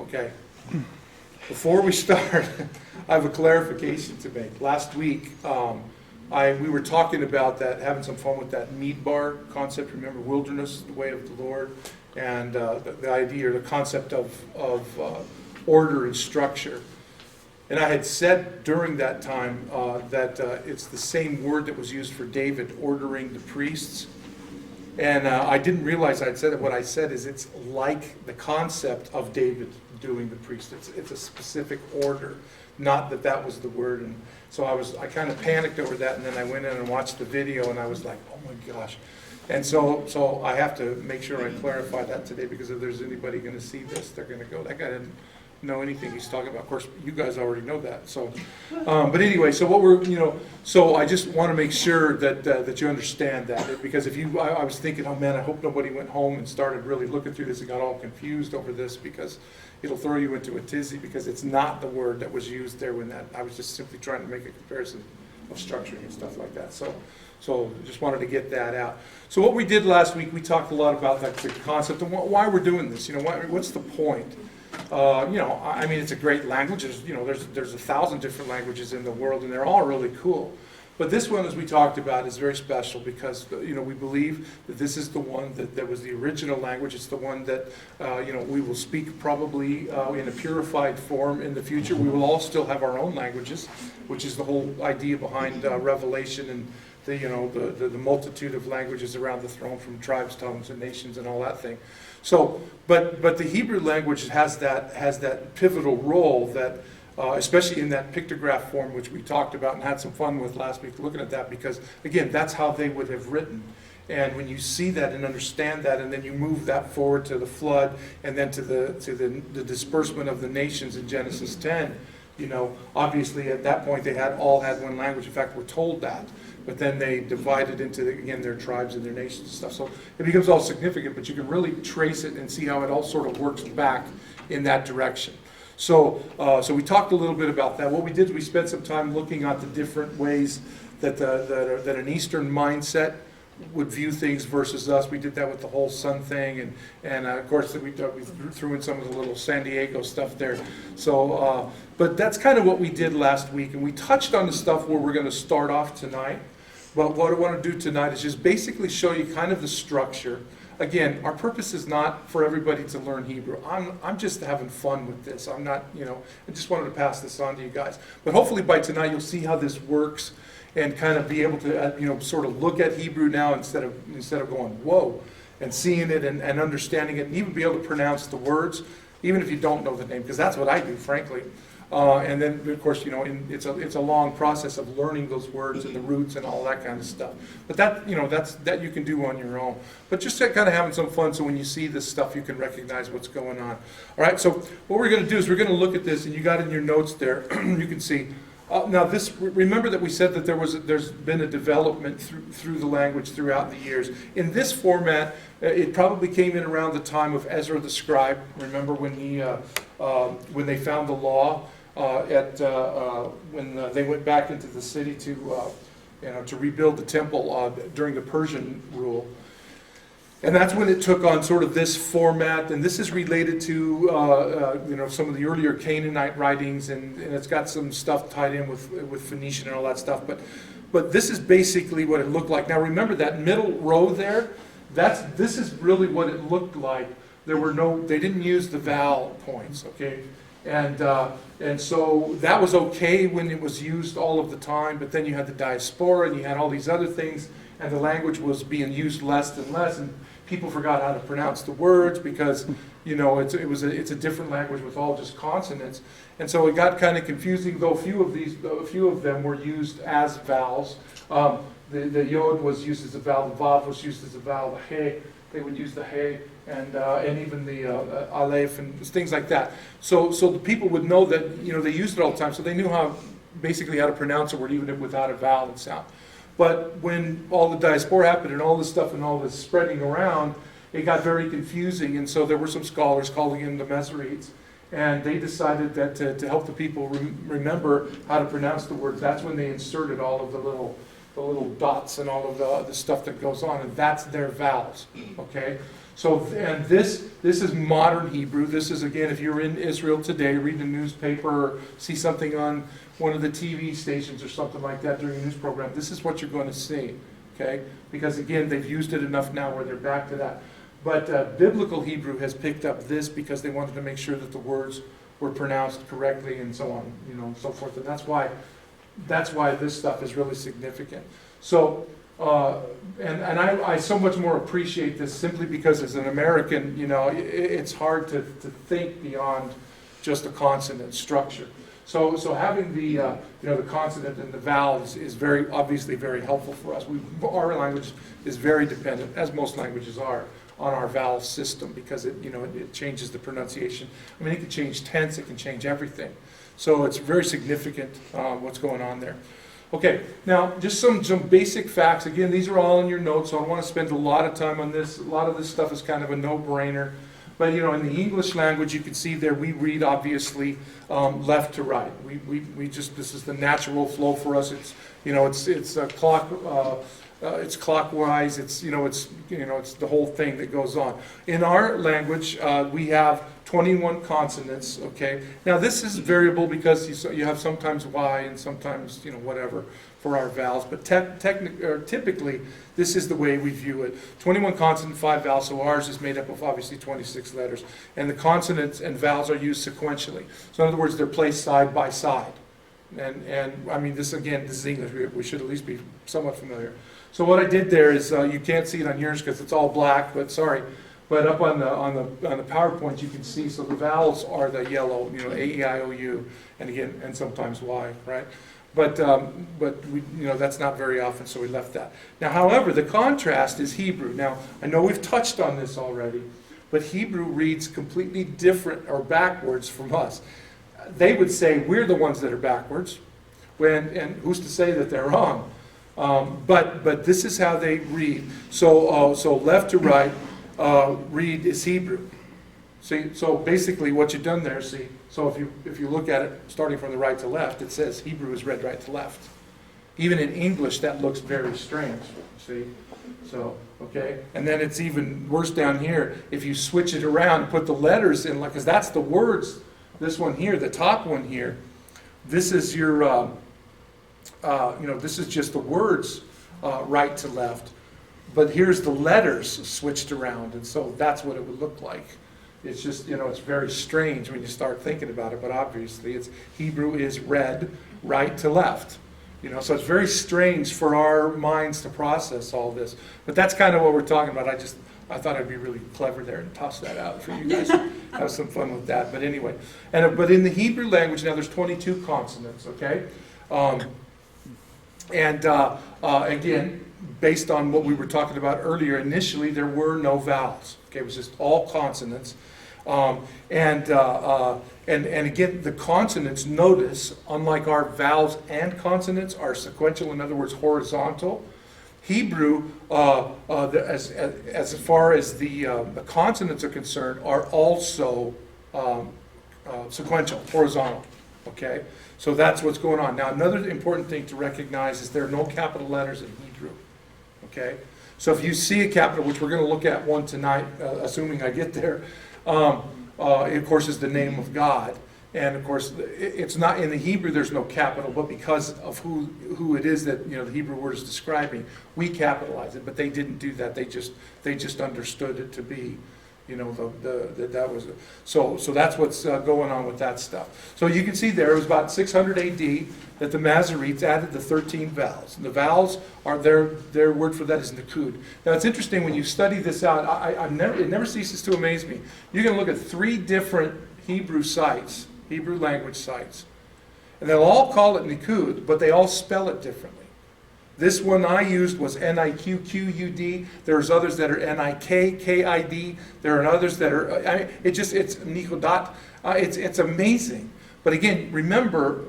Okay. Before we start, I have a clarification to make. Last week, we were talking about that, having some fun with that meat bar concept. Remember, wilderness, the way of the Lord, and the idea or the concept of order and structure. And I had said during that time that it's the same word that was used for David ordering the priests. And I didn't realize I'd said it. What I said is it's like the concept of David doing the priest. It's a specific order, not that that was the word. And so I kind of panicked over that, and then I went in and watched the video, and I was like, oh my gosh. And so I have to make sure I clarify that today, because if there's anybody going to see this, they're going to go, that guy didn't know anything he's talking about. Of course, you guys already know that. So, but anyway, so what we're, so I just want to make sure that you understand that, because I was thinking, oh man, I hope nobody went home and started really looking through this and got all confused over this, because it'll throw you into a tizzy, because it's not the word that was used there when that, I was just simply trying to make a comparison of structuring and stuff like that. So just wanted to get that out. So what we did last week, we talked a lot about the concept of why we're doing this. What's the point? I mean, it's a great language. There's 1,000 different languages in the world, and they're all really cool. But this one, as we talked about, is very special because, we believe that this is the one that was the original language. It's the one that, we will speak probably in a purified form in the future. We will all still have our own languages, which is the whole idea behind Revelation and the multitude of languages around the throne, from tribes, tongues, and nations, and all that thing. So, but the Hebrew language has that pivotal role that, especially in that pictograph form, which we talked about and had some fun with last week, looking at that, because again, that's how they would have written. And when you see that and understand that, and then you move that forward to the flood, and then to the disbursement of the nations in Genesis 10, obviously at that point they all had one language. In fact, we're told that. But then they divided into, again, their tribes and their nations and stuff. So it becomes all significant, but you can really trace it and see how it all sort of works back in that direction. So we talked a little bit about that. What we did is we spent some time looking at the different ways that an Eastern mindset would view things versus us. We did that with the whole sun thing, and of course we threw in some of the little San Diego stuff there. So, but that's kind of what we did last week, and we touched on the stuff where we're going to start off tonight. But what I want to do tonight is just basically show you kind of the structure. Again, our purpose is not for everybody to learn Hebrew. I'm just having fun with this. I'm not, I just wanted to pass this on to you guys. But hopefully by tonight you'll see how this works and kind of be able to, sort of look at Hebrew now instead of going, whoa, and seeing it and understanding it, and even be able to pronounce the words, even if you don't know the name, because that's what I do, frankly. And then, of course, it's a long process of learning those words and the roots and all that kind of stuff. But that you can do on your own. But just kind of having some fun, so when you see this stuff, you can recognize what's going on. All right. So what we're going to do is we're going to look at this, and you got in your notes there. You can see. Now this. Remember that we said that there's been a development through the language throughout the years. In this format, it probably came in around the time of Ezra the scribe. Remember when when they found the law. When they went back into the city to rebuild the temple during the Persian rule, and that's when it took on sort of this format. And this is related to some of the earlier Canaanite writings, and it's got some stuff tied in with Phoenician and all that stuff. But this is basically what it looked like. Now remember that middle row there. This is really what it looked like. They didn't use the vowel points. Okay. And so that was okay when it was used all of the time, but then you had the diaspora and you had all these other things, and the language was being used less and less, and people forgot how to pronounce the words because it's a different language with all just consonants, and so it got kind of confusing. Though a few of them were used as vowels. The yod was used as a vowel, the vav was used as a vowel, the he, they would use the he, and even the aleph and things like that. So the people would know that they used it all the time, so they knew basically how to pronounce a word even without a vowel and sound. But when all the diaspora happened and all this stuff and all this spreading around, it got very confusing, and so there were some scholars calling in the Masoretes, and they decided that to help the people remember how to pronounce the words, that's when they inserted all of the little dots and all of the stuff that goes on, and that's their vowels. Okay. So, and this is modern Hebrew. This is, again, if you're in Israel today, read the newspaper or see something on one of the TV stations or something like that during a news program, this is what you're going to see, okay? Because again, they've used it enough now where they're back to that. But biblical Hebrew has picked up this because they wanted to make sure that the words were pronounced correctly and so on, and so forth. And that's why this stuff is really significant. So, and I so much more appreciate this simply because as an American, it's hard to think beyond just a consonant structure. So having the the consonant and the vowels is very obviously very helpful for us. Our language is very dependent, as most languages are, on our vowel system because it changes the pronunciation. I mean, it can change tense, it can change everything. So it's very significant what's going on there. Okay, now just some basic facts. Again, these are all in your notes, so I don't want to spend a lot of time on this. A lot of this stuff is kind of a no-brainer. But in the English language, you can see there we read obviously left to right. This is the natural flow for us. It's clockwise. It's the whole thing that goes on. In our language, we have 21 consonants. Okay. Now this is variable because you have sometimes Y and sometimes whatever for our vowels. But typically, this is the way we view it. 21 consonants, 5 vowels. So ours is made up of obviously 26 letters, and the consonants and vowels are used sequentially. So in other words, they're placed side by side. And I mean, this is English. We should at least be somewhat familiar. So what I did there is you can't see it on yours because it's all black. But sorry, but up on the PowerPoint you can see. So the vowels are the yellow, A, E, I, O, U, and sometimes Y, right? But we, that's not very often, so we left that. Now, however, the contrast is Hebrew. Now, I know we've touched on this already, but Hebrew reads completely different or backwards from us. They would say we're the ones that are backwards, and who's to say that they're wrong? But this is how they read. So left to right, read is Hebrew. See, so basically what you've done there, see, so if you look at it starting from the right to left, it says Hebrew is read right to left. Even in English, that looks very strange, see? So, okay, and then it's even worse down here. If you switch it around and put the letters in, because that's the words, this one here, the top one here, this is your, this is just the words right to left. But here's the letters switched around, and so that's what it would look like. It's just, it's very strange when you start thinking about it, but obviously Hebrew is read right to left. So it's very strange for our minds to process all this. But that's kind of what we're talking about. I thought I'd be really clever there and toss that out for you guys. Have some fun with that. But anyway, but in the Hebrew language now there's 22 consonants, okay? Again, based on what we were talking about earlier, initially there were no vowels. Okay, it was just all consonants. And again, the consonants, notice, unlike our vowels and consonants, are sequential, in other words, horizontal. Hebrew, as far as the consonants are concerned, are also sequential, horizontal. Okay, so that's what's going on. Now, another important thing to recognize is there are no capital letters in Hebrew. Okay, so if you see a capital, which we're going to look at one tonight, assuming I get there, of course, is the name of God. And of course, it's not in the Hebrew. There's no capital, but because of who it is that the Hebrew word is describing, we capitalize it. But they didn't do that. They just understood it to be, that was so that's what's going on with that stuff. So you can see there it was about 600 AD that the Masoretes added the 13 vowels. And the vowels are their word for that is nikud. Now it's interesting when you study this out. It never ceases to amaze me. You can look at 3 different Hebrew sites, Hebrew language sites, and they'll all call it nikud, but they all spell it differently. This one I used was Niqqud. There's others that are Nikkid. There are others that are, it's Nikodot. It's amazing. But again, remember,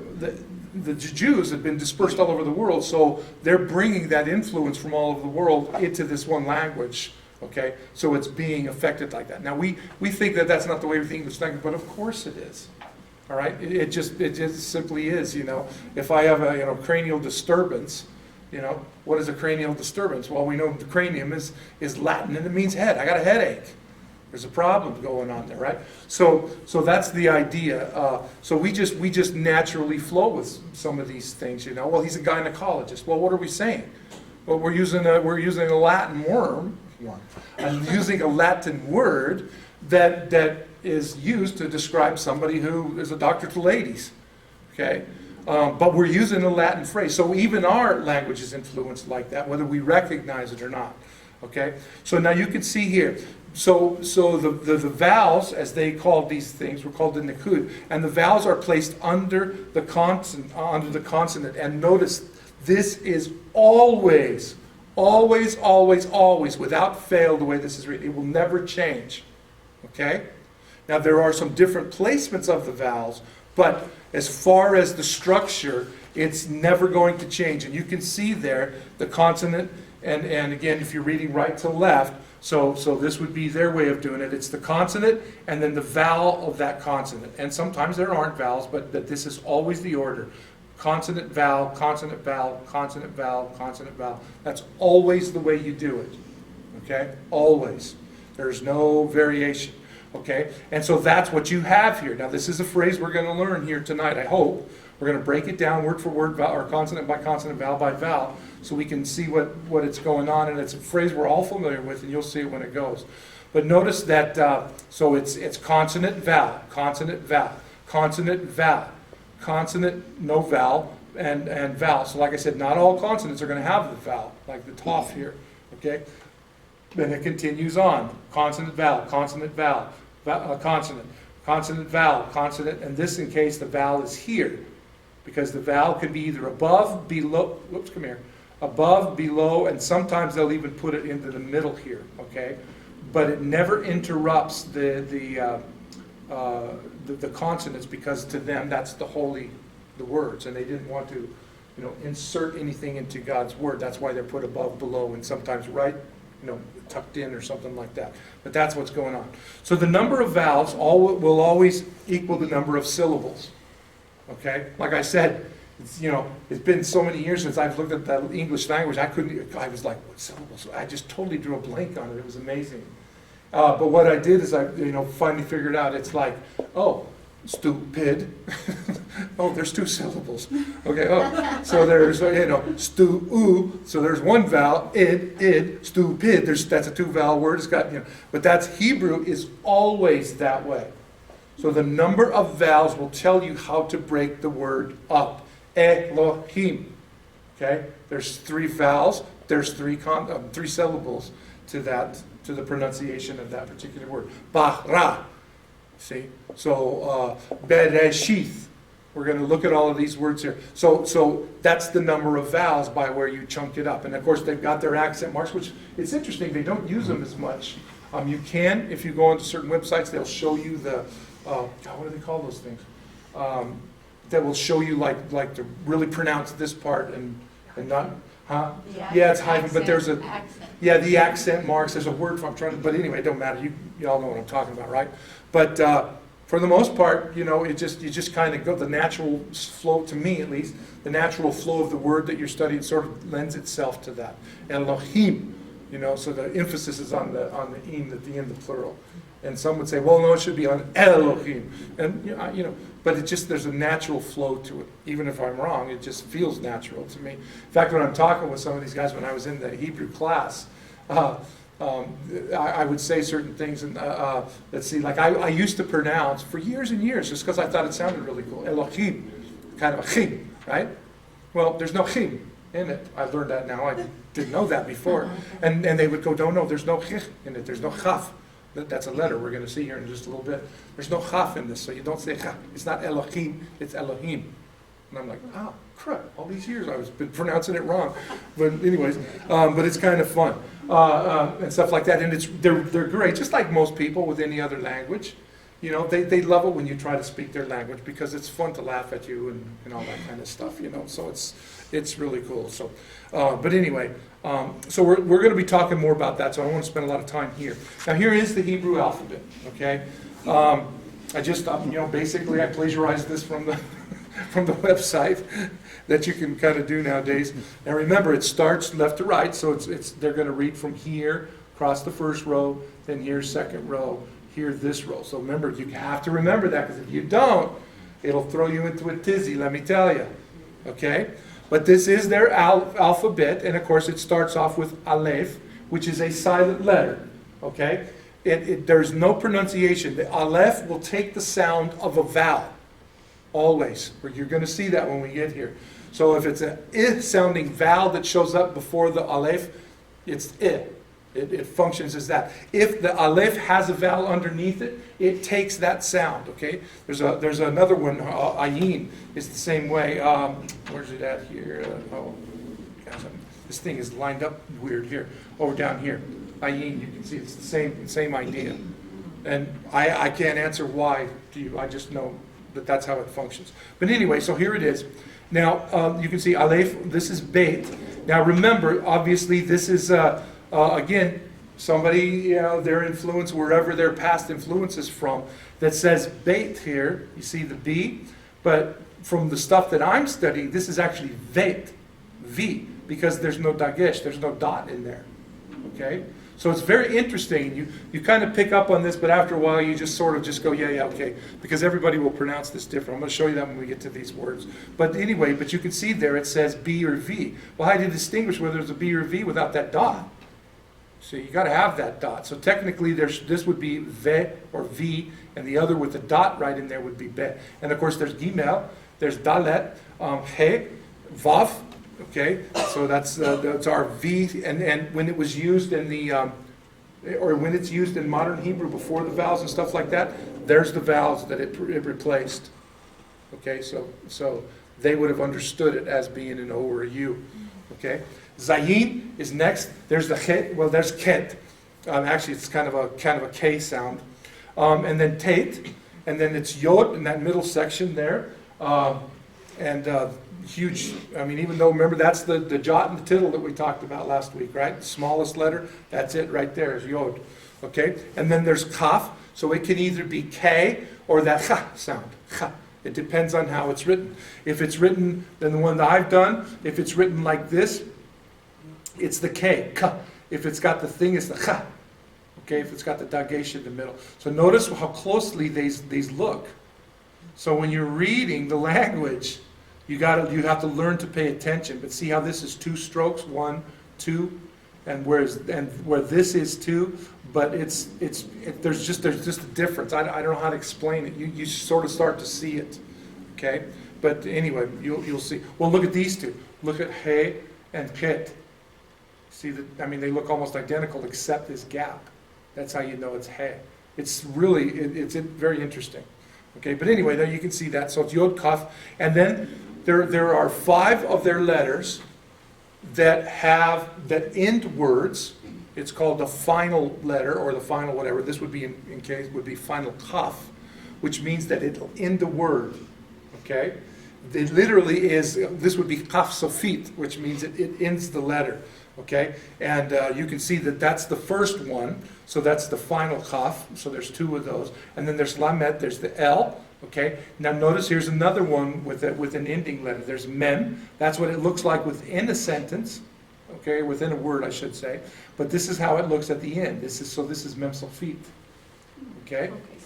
the Jews have been dispersed all over the world, so they're bringing that influence from all over the world into this one language. Okay, so it's being affected like that. Now we think that that's not the way we think English language, but of course it is. All right, it just simply is. If I have a cranial disturbance. What is a cranial disturbance? Well, we know the cranium is Latin and it means head. I got a headache. There's a problem going on there, right? So that's the idea. So we just naturally flow with some of these things, you know. Well, he's a gynecologist. Well, what are we saying? Well, we're using a Latin I'm using a Latin word that is used to describe somebody who is a doctor to ladies, okay? But we're using a Latin phrase. So even our language is influenced like that, whether we recognize it or not, okay? So now you can see here. So the vowels, as they called these things, were called the nikud, and the vowels are placed under the consonant. And notice, this is always, always, always, always, without fail, the way this is written. It will never change, okay? Now, there are some different placements of the vowels, but as far as the structure, it's never going to change. And you can see there the consonant, and again, if you're reading right to left, so this would be their way of doing it. It's the consonant and then the vowel of that consonant. And sometimes there aren't vowels, but this is always the order. Consonant, vowel, consonant, vowel, consonant, vowel, consonant, vowel. That's always the way you do it, okay? Always. There's no variation. Okay, and so that's what you have here. Now, this is a phrase we're going to learn here tonight, I hope. We're going to break it down word for word, or consonant by consonant, vowel by vowel, so we can see what it's going on. And it's a phrase we're all familiar with, and you'll see it when it goes. But notice that, so it's consonant, vowel, consonant, vowel, consonant, vowel, consonant, no vowel, and vowel. So like I said, not all consonants are going to have the vowel, like the toff here, okay? Then it continues on. Consonant, vowel, consonant, vowel, consonant, consonant, vowel, consonant, and this in case the vowel is here. Because the vowel could be either above, below, whoops, come here, above, below, and sometimes they'll even put it into the middle here, okay? But it never interrupts the consonants, because to them that's the words, and they didn't want to, insert anything into God's word. That's why they're put above, below, and sometimes right, tucked in or something like that. But that's what's going on. So the number of vowels will always equal the number of syllables. Okay? Like I said, it's been so many years since I've looked at the English language, I was like, what syllables? I just totally drew a blank on it. It was amazing. But what I did is I finally figured out it's like, oh, stupid. Oh, there's two syllables. Okay, oh, so there's, stu, so there's one vowel, id, stupid. That's a two vowel word. It's got, but that's Hebrew is always that way. So the number of vowels will tell you how to break the word up. Elohim. Okay, there's three vowels. There's three syllables to the pronunciation of that particular word. Bara. See? So, Bereshith. We're going to look at all of these words here. So that's the number of vowels by where you chunk it up. And of course, they've got their accent marks, which it's interesting. They don't use them as much. You can, if you go onto certain websites, they'll show you the, what do they call those things? That will show you like to really pronounce this part and not, huh? Yeah, it's hyphen, but there's a, accent. Yeah, the accent marks. There's a word for, I'm trying to, but anyway, it don't matter. You all know what I'm talking about, right? But for the most part, you just kind of go, the natural flow, to me at least, the natural flow of the word that you're studying sort of lends itself to that. Elohim, so the emphasis is on the im at the end, the plural. And some would say, well, no, it should be on Elohim. And, but there's a natural flow to it. Even if I'm wrong, it just feels natural to me. In fact, when I'm talking with some of these guys, when I was in the Hebrew class, I would say certain things, and let's see, like I used to pronounce for years and years, just because I thought it sounded really cool, Elohim, kind of a chim, right? Well, there's no chim in it. I learned that now. I didn't know that before. And they would go, no, there's no chich in it. There's no chaf. That's a letter we're going to see here in just a little bit. There's no chaf in this, so you don't say chaf. It's not Elohim, it's Elohim. And I'm like, crap, all these years I've been pronouncing it wrong. But anyways, but it's kind of fun. And stuff like that. And they're great, just like most people with any other language. They love it when you try to speak their language because it's fun to laugh at you and all that kind of stuff, So it's really cool. So, but anyway, so we're going to be talking more about that, so I don't want to spend a lot of time here. Now, here is the Hebrew alphabet, okay? I just, basically I plagiarized this from the from the website that you can kind of do nowadays. And remember, it starts left to right, so they're going to read from here, across the first row, then here's second row, here this row. So remember, you have to remember that, because if you don't, it'll throw you into a tizzy, let me tell you. Okay? But this is their alphabet, and of course it starts off with Aleph, which is a silent letter. Okay? There's no pronunciation. The Aleph will take the sound of a vowel, always. You're going to see that when we get here. So if it's an I sounding vowel that shows up before the Aleph, it's I. It functions as that. If the Aleph has a vowel underneath it, it takes that sound, okay? There's another one, Ayin, is the same way. Where's it at here? Oh, gosh, this thing is lined up weird here. Over down here. Ayin, you can see it's the same idea. And I can't answer why to you. I just know that that's how it functions. But anyway, so here it is. Now, you can see Aleph, this is Beit. Now remember, obviously, this is... again, somebody, their influence, wherever their past influence is from, that says Beit here, you see the B, but from the stuff that I'm studying, this is actually Veit, V, because there's no dagesh, there's no dot in there, okay? So it's very interesting. You kind of pick up on this, but after a while you just sort of just go, yeah, okay, because everybody will pronounce this different. I'm going to show you that when we get to these words. But anyway, but you can see there it says B or V. Well, how do you distinguish whether it's a B or V without that dot? So you got to have that dot. So technically, this would be ve or v, and the other with the dot right in there would be be. And of course, there's gimel, there's dalet, he, vav. Okay, so that's our v. And when it was used in the or when it's used in modern Hebrew before the vowels and stuff like that, there's the vowels that it replaced. Okay, so they would have understood it as being an O or a U. Okay. Zayin is next. There's the chet. Well, there's ket. Actually, it's kind of a K sound. And then tate, and then it's yod in that middle section there. Huge. I mean, even though remember that's the jot and the tittle that we talked about last week, right? The smallest letter. That's it right there is yod. Okay. And then there's kaf. So it can either be K or that cha sound. Cha. It depends on how it's written. If it's written, then the one that I've done, if it's written like this, it's the K, ka. If it's got the thing, it's the cha. Okay, if it's got the dagesh in the middle. So notice how closely these look. So when you're reading the language, you have to learn to pay attention. But see how this is 2 strokes, 1, 2, and where this is 2, but there's just a difference. I don't know how to explain it. You sort of start to see it. Okay, but anyway, you'll see. Well, look at these two. Look at he and ket. See that? I mean, they look almost identical except this gap. That's how you know it's he. It's really it's very interesting. Okay, but anyway, there you can see that. So it's yod kaf, and then there are 5 of their letters that end words. It's called the final letter or the final whatever. This would be in case would be final kaf, which means that it'll end the word. Okay, it literally is. This would be kaf sofit, which means it ends the letter. Okay, and you can see that that's the first one. So that's the final kaf. So there's 2 of those, and then there's lamet. There's the L. Okay. Now notice here's another one with an ending letter. There's mem. That's what it looks like within a sentence. Okay, within a word, I should say. But this is how it looks at the end. This is mem sofit. Okay. Okay.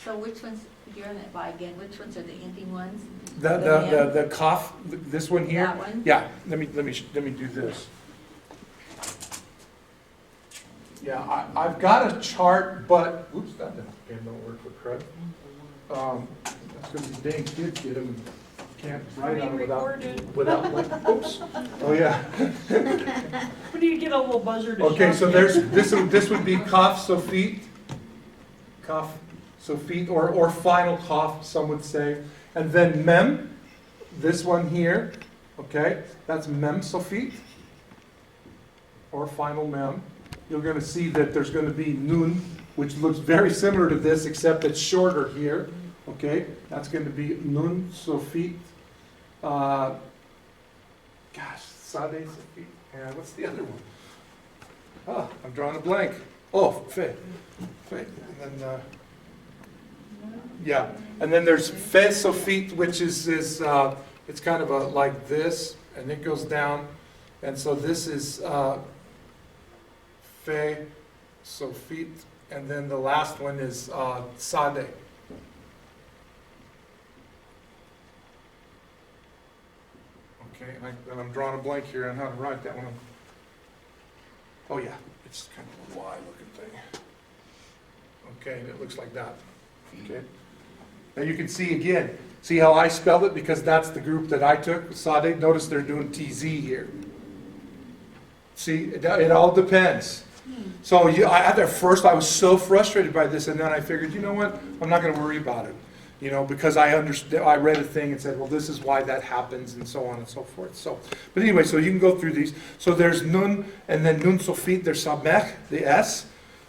So which ones? You're on that by again. Which ones are the ending ones? The kaf. This one here. That one. Yeah. Let me do this. Yeah, I've got a chart, but oops, that don't work with crud. That's going to be dang kids get them. Can't write on them without like, oops. Oh yeah. When do you get a little buzzer to Okay, show so you? this would be kaf sofit, or final kaf, some would say, and then mem. This one here, okay, that's mem sofit, or final mem. You're going to see that there's going to be nun, which looks very similar to this, except it's shorter here. Okay, that's going to be nun sofit. Gosh, sade sofit. And what's the other one? Oh, I'm drawing a blank. Oh, fe. And then, yeah, and then there's fe sofit, which is it's kind of like this, and it goes down, and so this is. Fe, Sofit, and then the last one is Sade. Okay, and I'm drawing a blank here on how to write that one. Oh yeah, it's kind of a Y-looking thing. Okay, and it looks like that. Okay. Now you can see again, see how I spelled it because that's the group that I took, Sade. Notice they're doing TZ here. See, it all depends. So at first I was so frustrated by this, and then I figured, you know what, I'm not going to worry about it. You know, because I read a thing and said, well, this is why that happens, and so on and so forth. So, but anyway, so you can go through these. So there's Nun, and then Nun Sofit, there's Samech, the S,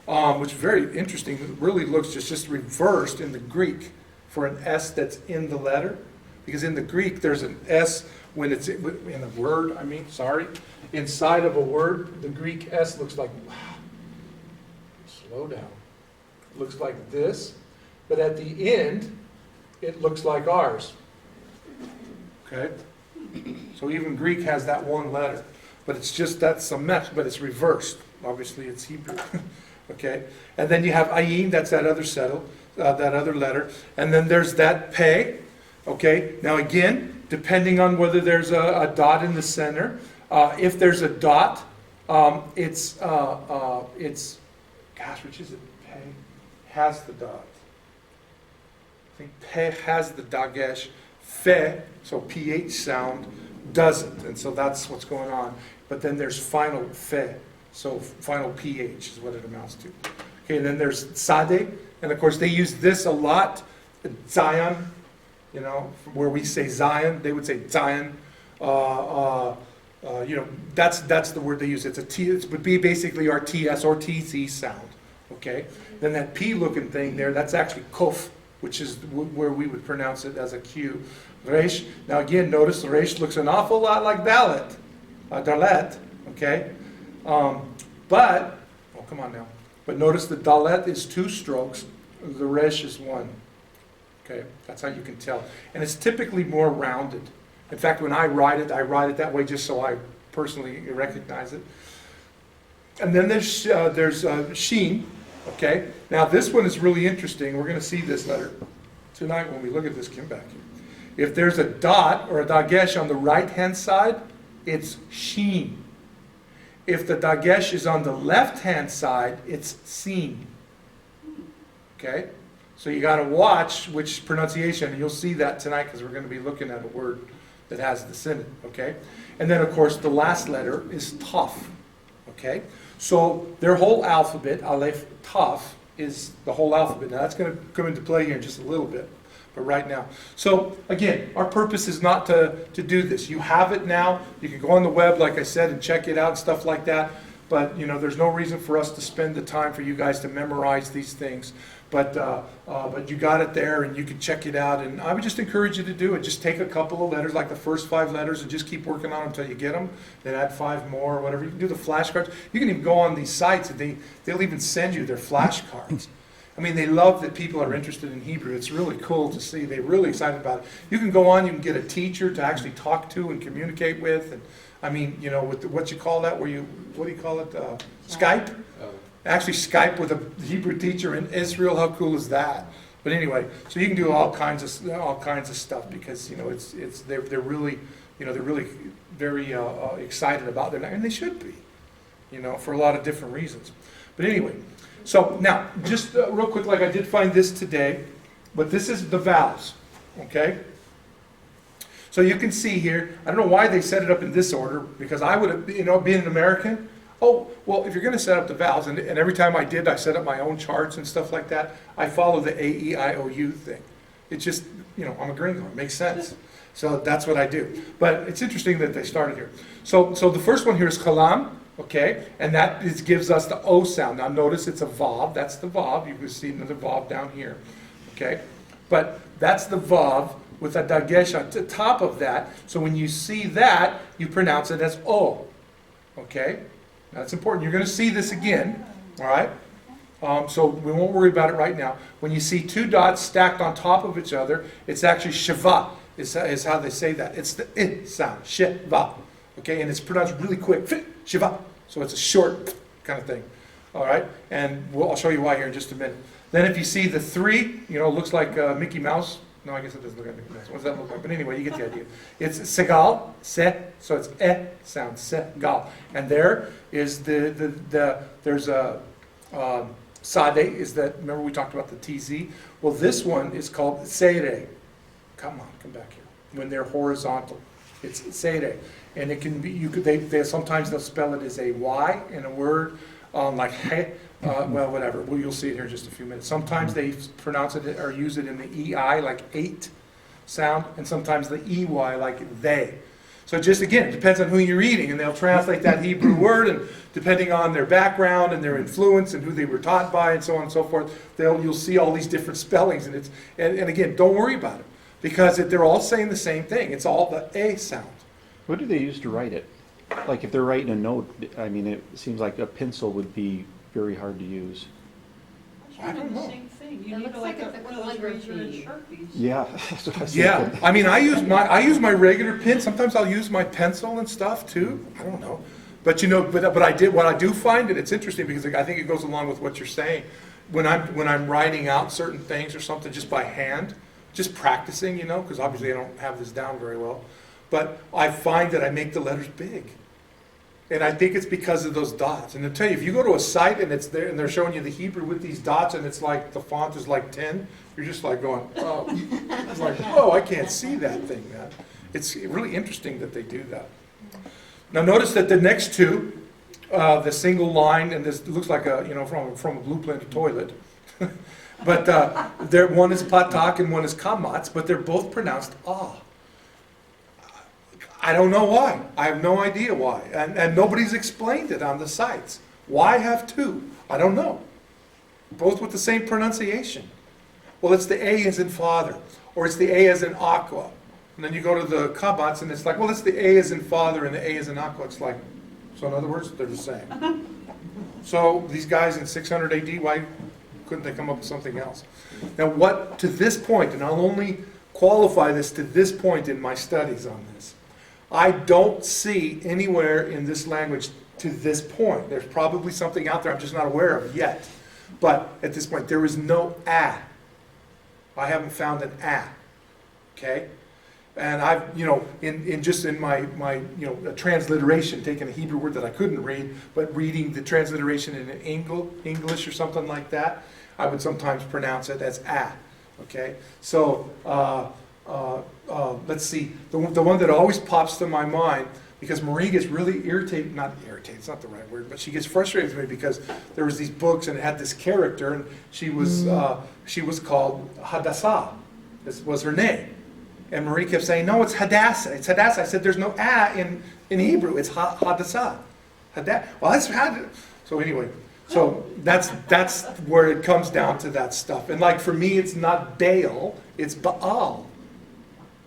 which is very interesting. It really looks just reversed in the Greek for an S that's in the letter. Because in the Greek, there's an S when it's in a word, inside of a word, the Greek S looks like, wow, slow down. It looks like this, but at the end, it looks like ours. Okay? So even Greek has that one letter, but it's just that's a mess, but it's reversed. Obviously, it's Hebrew. Okay? And then you have ayin, that's that other letter. And then there's that pei. Okay? Now again, depending on whether there's a dot in the center, if there's a dot, it's which is it? Pei has the dot. I think pe has the dagesh, fe, so ph sound, doesn't, and so that's what's going on. But then there's final fe, so final ph is what it amounts to. Okay, and then there's sade, and of course they use this a lot. Zion, you know, where we say Zion, they would say Zion. You know, that's the word they use. It's a T. It would be basically our TS or TC sound. Okay, then that P looking thing there, that's actually kof, which is where we would pronounce it as a Q. Resh. Now again, notice the resh looks an awful lot like dalet, dalet. Okay, but oh come on now. But notice the dalet is 2 strokes, the resh is 1. Okay, that's how you can tell, and it's typically more rounded. In fact, when I write it that way just so I personally recognize it. And then there's sheen. Okay, now this one is really interesting. We're going to see this letter tonight when we look at this. Come back here. If there's a dot or a dagesh on the right-hand side, it's sheen. If the dagesh is on the left-hand side, it's seen. Okay, so you got to watch which pronunciation, and you'll see that tonight because we're going to be looking at a word that has this in it. Okay, and then of course the last letter is taf. Okay. So their whole alphabet, Aleph, Taf, is the whole alphabet. Now that's going to come into play here in just a little bit, but right now. So again, our purpose is not to do this. You have it now. You can go on the web, like I said, and check it out and stuff like that. But you know, there's no reason for us to spend the time for you guys to memorize these things. But you got it there, and you can check it out. And I would just encourage you to do it. Just take a couple of letters, like the first 5 letters, and just keep working on them until you get them. Then add 5 more, or whatever. You can do the flashcards. You can even go on these sites, and they'll even send you their flashcards. I mean, they love that people are interested in Hebrew. It's really cool to see. They're really excited about it. You can go on. You can get a teacher to actually talk to and communicate with. And I mean, you know, with what you call that? What do you call it? Skype. Actually Skype with a Hebrew teacher in Israel. How cool is that? But anyway, so you can do all kinds of stuff because you know they're really, you know, they're really very excited about it, and they should be, you know, for a lot of different reasons. But anyway, so now just real quick, like I did find this today, but this is the vowels. Okay. So you can see here. I don't know why they set it up in this order because I would have, you know, being an American. Oh, well, if you're going to set up the vowels, and every time I did, I set up my own charts and stuff like that, I follow the A-E-I-O-U thing. It's just, you know, I'm a gringo. It makes sense. So that's what I do. But it's interesting that they started here. So the first one here is kalam, okay? And that gives us the O sound. Now notice it's a vav. That's the vav. You can see another vav down here, okay? But that's the vav with a dagesh on the top of that. So when you see that, you pronounce it as O, okay? That's important. You're going to see this again, all right? So we won't worry about it right now. When you see 2 dots stacked on top of each other, it's actually shiva, is how they say that. It's the I sound, shiva, okay? And it's pronounced really quick, shiva. So it's a short kind of thing, all right? And I'll show you why here in just a minute. Then if you see the 3, you know, it looks like Mickey Mouse. No, I guess it doesn't look like Mickey Mouse. What does that look like? But anyway, you get the idea. It's segal, se, so it's sound, segal. And there is there's a, sade is that, remember we talked about the TZ? Well, this one is called seire. Come back here. When they're horizontal, it's seire. And it can be, sometimes they'll spell it as a Y in a word, like he, well, whatever. Well, you'll see it here in just a few minutes. Sometimes they pronounce it or use it in the EI, like 8 sound, and sometimes the EY, like they. So just again, it depends on who you're reading, and they'll translate that Hebrew word, and depending on their background and their influence and who they were taught by, and so on and so forth, you'll see all these different spellings, and and again, don't worry about it, because they're all saying the same thing. It's all the A sound. What do they use to write it? Like if they're writing a note, I mean, it seems like a pencil would be very hard to use. I don't know. The same thing. You It need looks like like it's a one of those razor and calligraphy. Sharpies. Yeah. That's what I was Yeah, thinking. I mean, I use my regular pen. Sometimes I'll use my pencil and stuff too. I don't know, but you know, but what I do find, and it's interesting because I think it goes along with what you're saying. When I'm writing out certain things or something just by hand, just practicing, you know, because obviously I don't have this down very well, but I find that I make the letters big. And I think it's because of those dots. And I'll tell you, if you go to a site and it's there and they're showing you the Hebrew with these dots and it's like the font is like 10, you're just like going, oh, it's like, whoa, I can't see that thing, man. It's really interesting that they do that. Now notice that the next two, the single line, and this looks like a, you know, from a blueprint toilet. But one is patak and one is kamatz, but they're both pronounced ah. I don't know why. I have no idea why. And nobody's explained it on the sites. Why have 2? I don't know. Both with the same pronunciation. Well, it's the A as in father, or it's the A as in aqua. And then you go to the kamatz and it's like, well, it's the A as in father and the A as in aqua. It's like, so in other words, they're the same. So these guys in 600 AD, why couldn't they come up with something else? Now what, to this point, and I'll only qualify this to this point in my studies on this, I don't see anywhere in this language to this point. There's probably something out there I'm just not aware of yet. But at this point, there is no a. I haven't found an a. Okay? And I've, you know, in my transliteration, taking a Hebrew word that I couldn't read, but reading the transliteration in English or something like that, I would sometimes pronounce it as a. Okay? So, let's see, the one that always pops to my mind, because Marie gets really irritated, not irritated, it's not the right word, but she gets frustrated with me because there was these books and it had this character and she was called Hadassah. This was her name. And Marie kept saying, no, it's Hadassah. It's Hadassah. I said, there's no a in Hebrew. It's Hadassah. Well, that's Hadassah. So anyway, so that's where it comes down to that stuff. And like for me, it's not Baal, it's Baal.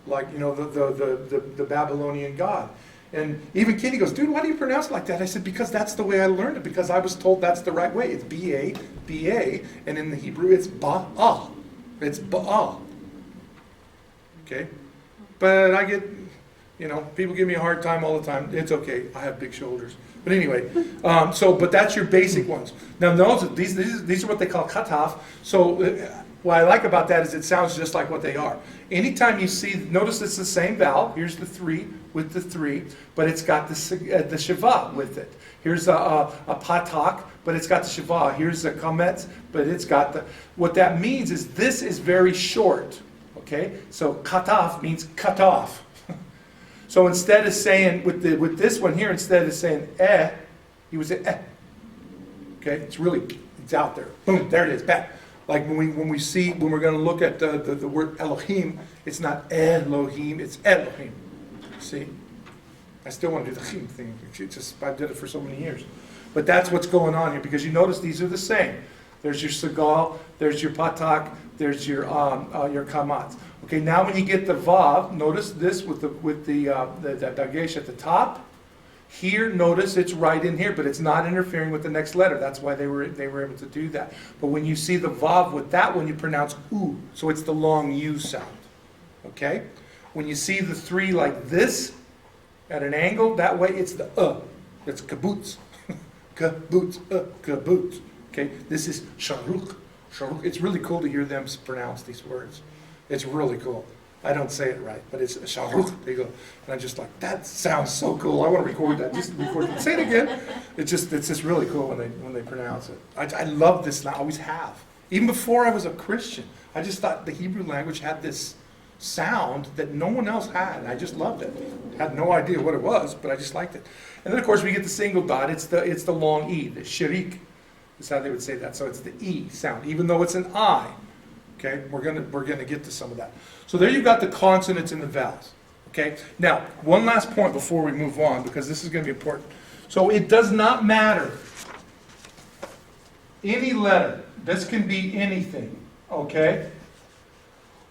Like, you know, the Babylonian god. And even Kitty goes, dude, why do you pronounce it like that? I said, because that's the way I learned it, because I was told that's the right way. It's B-A, B-A, and in the Hebrew it's Baal. It's Baal. Okay? But I get, you know, people give me a hard time all the time. It's okay. I have big shoulders. But anyway, but that's your basic ones. Now, these are what they call kataf. So what I like about that is it sounds just like what they are. Anytime you see, notice it's the same vowel. Here's the 3 with the 3, but it's got the shiva with it. Here's a patak, but it's got the shiva. Here's a kametz, but it's got the. What that means is this is very short. Okay, so kataf means cut off. So instead of saying with this one here, instead of saying he would say eh. Okay, it's out there. Boom, there it is. Back. Like when we're going to look at the word Elohim, it's not Elohim, it's Elohim. See? I still want to do the chim thing. I did it for so many years. But that's what's going on here, because you notice these are the same. There's your sagal, there's your patak, there's your kamatz. Okay, now when you get the vav, notice this with the dagesh at the top. Here, notice it's right in here, but it's not interfering with the next letter. That's why they were able to do that. But when you see the vav with that one, you pronounce u, so it's the long u sound. Okay? When you see the 3 like this, at an angle, that way it's the it's kibbutz. Kibbutz, kibbutz. Okay, this is Sharuch, Sharuch. It's really cool to hear them pronounce these words. It's really cool. I don't say it right, but it's Sharuch. They go, and I'm just like, that sounds so cool. I want to record that. Just record it. Say it again. It's just really cool when they pronounce it. I love this. I always have. Even before I was a Christian, I just thought the Hebrew language had this sound that no one else had. And I just loved it. Had no idea what it was, but I just liked it. And then of course we get the single dot. It's the long E, the shirik. That's how they would say that. So it's the E sound, even though it's an I. Okay, we're gonna get to some of that. So there you've got the consonants and the vowels. Okay. Now, one last point before we move on, because this is going to be important. So it does not matter any letter. This can be anything. Okay.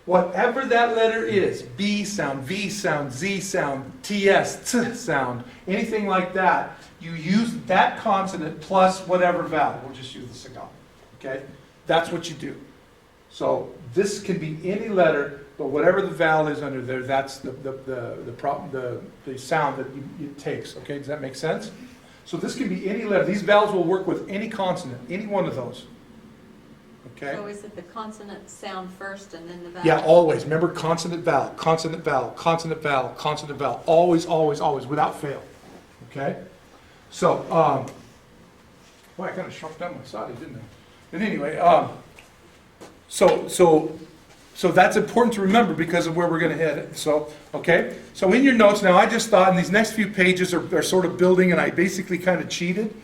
Whatever that letter is, B sound, V sound, Z sound, TS, T sound, anything like that, you use that consonant plus whatever vowel. We'll just use the Sagal. Okay? That's what you do. So this can be any letter, but whatever the vowel is under there, that's the sound that it takes. Okay? Does that make sense? So this can be any letter. These vowels will work with any consonant, any one of those. Okay? So is it the consonant sound first and then the vowel? Yeah, always. Remember consonant, vowel, consonant, vowel, consonant, vowel, consonant, vowel. Always, always, always, without fail. Okay? So, boy, I kind of shrunk down my side, didn't I? But anyway, so that's important to remember because of where we're going to head. So, okay? So in your notes now, I just thought, and these next few pages are sort of building, and I basically kind of cheated.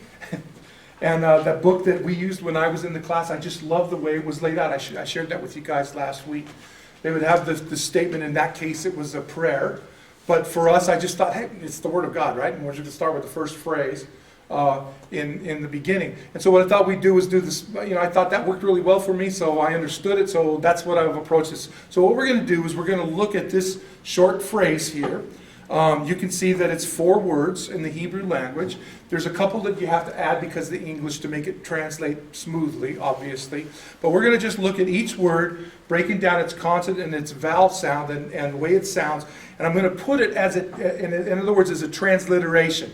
And that book that we used when I was in the class, I just love the way it was laid out. I shared that with you guys last week. They would have the statement. In that case, it was a prayer. But for us, I just thought, hey, it's the Word of God, right? And we're going to start with the first phrase in the beginning. And so what I thought we'd do was do this. I thought that worked really well for me, so I understood it. So that's what I've approached this. So what we're going to do is we're going to look at this short phrase here. You can see that it's 4 words in the Hebrew language. There's a couple that you have to add because of the English to make it translate smoothly, obviously. But we're going to just look at each word, breaking down its consonant and its vowel sound and the way it sounds. And I'm going to put it as in other words, as a transliteration.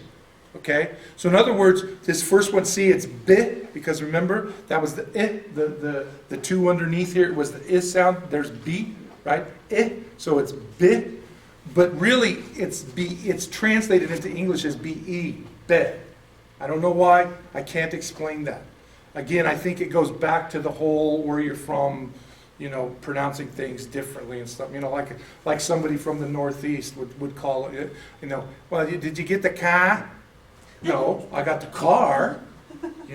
Okay? So in other words, this first one, see, it's bit, because remember, that was the I, the 2 underneath here, it was the I sound. There's B, right? I. So it's bit. But really, it's translated into English as be, be. I don't know why. I can't explain that. Again, I think it goes back to the whole where you're from, pronouncing things differently and stuff. Like somebody from the Northeast would call it, well, did you get the car? No, I got the car.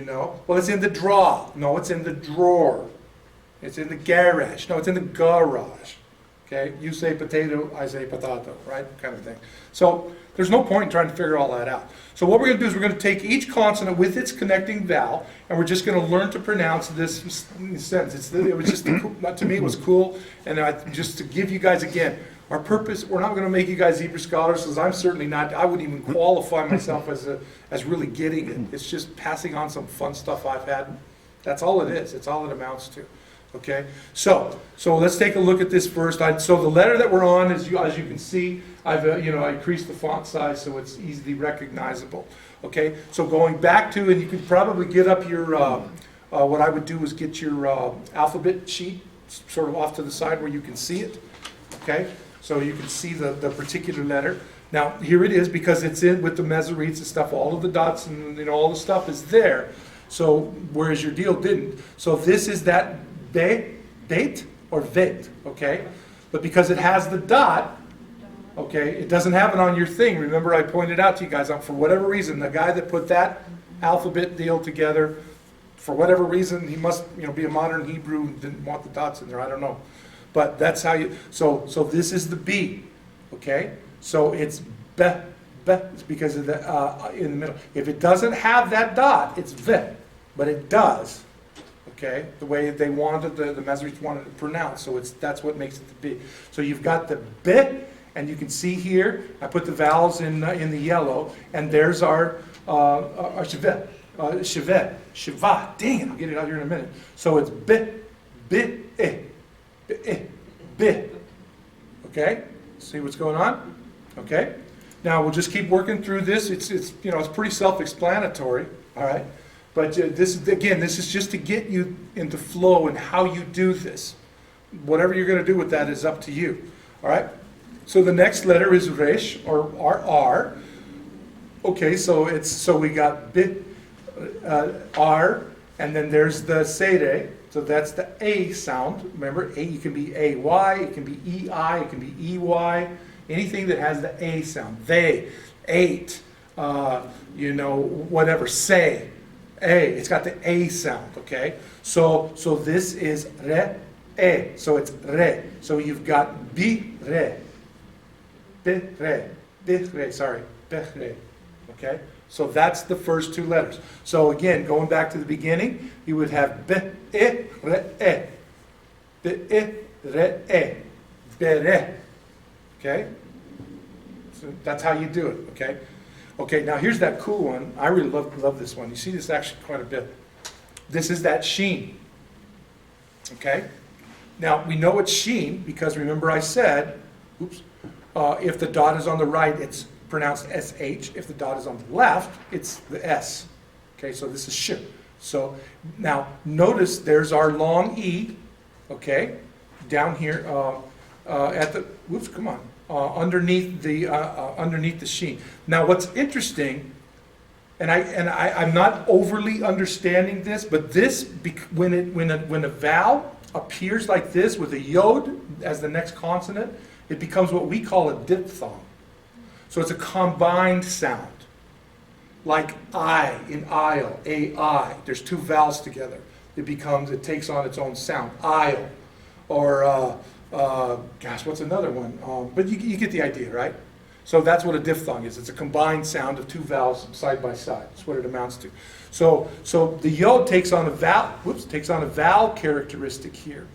Well, it's in the drawer. No, it's in the drawer. It's in the garage. No, it's in the garage. Okay, you say potato, I say potato, right? Kind of thing. So there's no point in trying to figure all that out. So what we're going to do is we're going to take each consonant with its connecting vowel, and we're just going to learn to pronounce this sentence. It was just, to me, it was cool. And just to give you guys, again, our purpose, we're not going to make you guys Hebrew scholars, because I'm certainly not. I wouldn't even qualify myself as really getting it. It's just passing on some fun stuff I've had. That's all it is. It's all it amounts to. Okay, so let's take a look at this first. So the letter that we're on, as you can see, I've I increased the font size so it's easily recognizable. Okay, so going back to, and you can probably get up your, what I would do is get your alphabet sheet sort of off to the side where you can see it. Okay, so you can see the particular letter. Now here it is, because it's in with the Masoretes and stuff. All of the dots and all the stuff is there. So whereas your deal didn't. So this is that beit or vet, okay? But because it has the dot, okay, it doesn't have it on your thing. Remember I pointed out to you guys, for whatever reason, the guy that put that alphabet deal together, for whatever reason, he must be a modern Hebrew, didn't want the dots in there, I don't know. But that's how you, so this is the B, okay? So it's be, it's because of the, in the middle. If it doesn't have that dot, it's vet, but it does. Okay, the way they wanted, the Masoretes wanted to pronounce, so that's what makes it the B. So you've got the bit, and you can see here, I put the vowels in the yellow, and there's our shevet, shevet, shiva. Dang it, I'll get it out here in a minute. So it's bit, bit. Okay, see what's going on? Okay, Now, we'll just keep working through this. It's pretty self-explanatory, all right? But this is just to get you into flow and how you do this. Whatever you're going to do with that is up to you, all right? So the next letter is resh, or R. Okay, so we got bit, R, and then there's the sere. So that's the A sound. Remember, A, it can be AY, it can be EI, it can be EY, anything that has the A sound. They, ate, whatever, say, A. It's got the A sound, okay? So this is re, E. So it's re. So you've got bi, re, bi, re, sorry, bi, re, okay? So that's the first two letters. So again, going back to the beginning, you would have be, e, re, e. Be, e, re, e. Bere. Okay? So that's how you do it, okay? Okay, now here's that cool one. I really love this one. You see this actually quite a bit. This is that sheen. Okay? Now, we know it's sheen because remember I said, if the dot is on the right, it's pronounced SH. If the dot is on the left, it's the S. Okay, so this is sh. So now notice there's our long E, okay, down here at the, underneath the sheen. Now what's interesting, and I'm not overly understanding this, but this, when a vowel appears like this with a yod as the next consonant, it becomes what we call a diphthong. So it's a combined sound. Like I in aisle, A-I. There's two vowels together. It takes on its own sound. Aisle. Or, what's another one? But you get the idea, right? So that's what a diphthong is. It's a combined sound of two vowels side by side. That's what it amounts to. So the yod takes on a vowel characteristic here.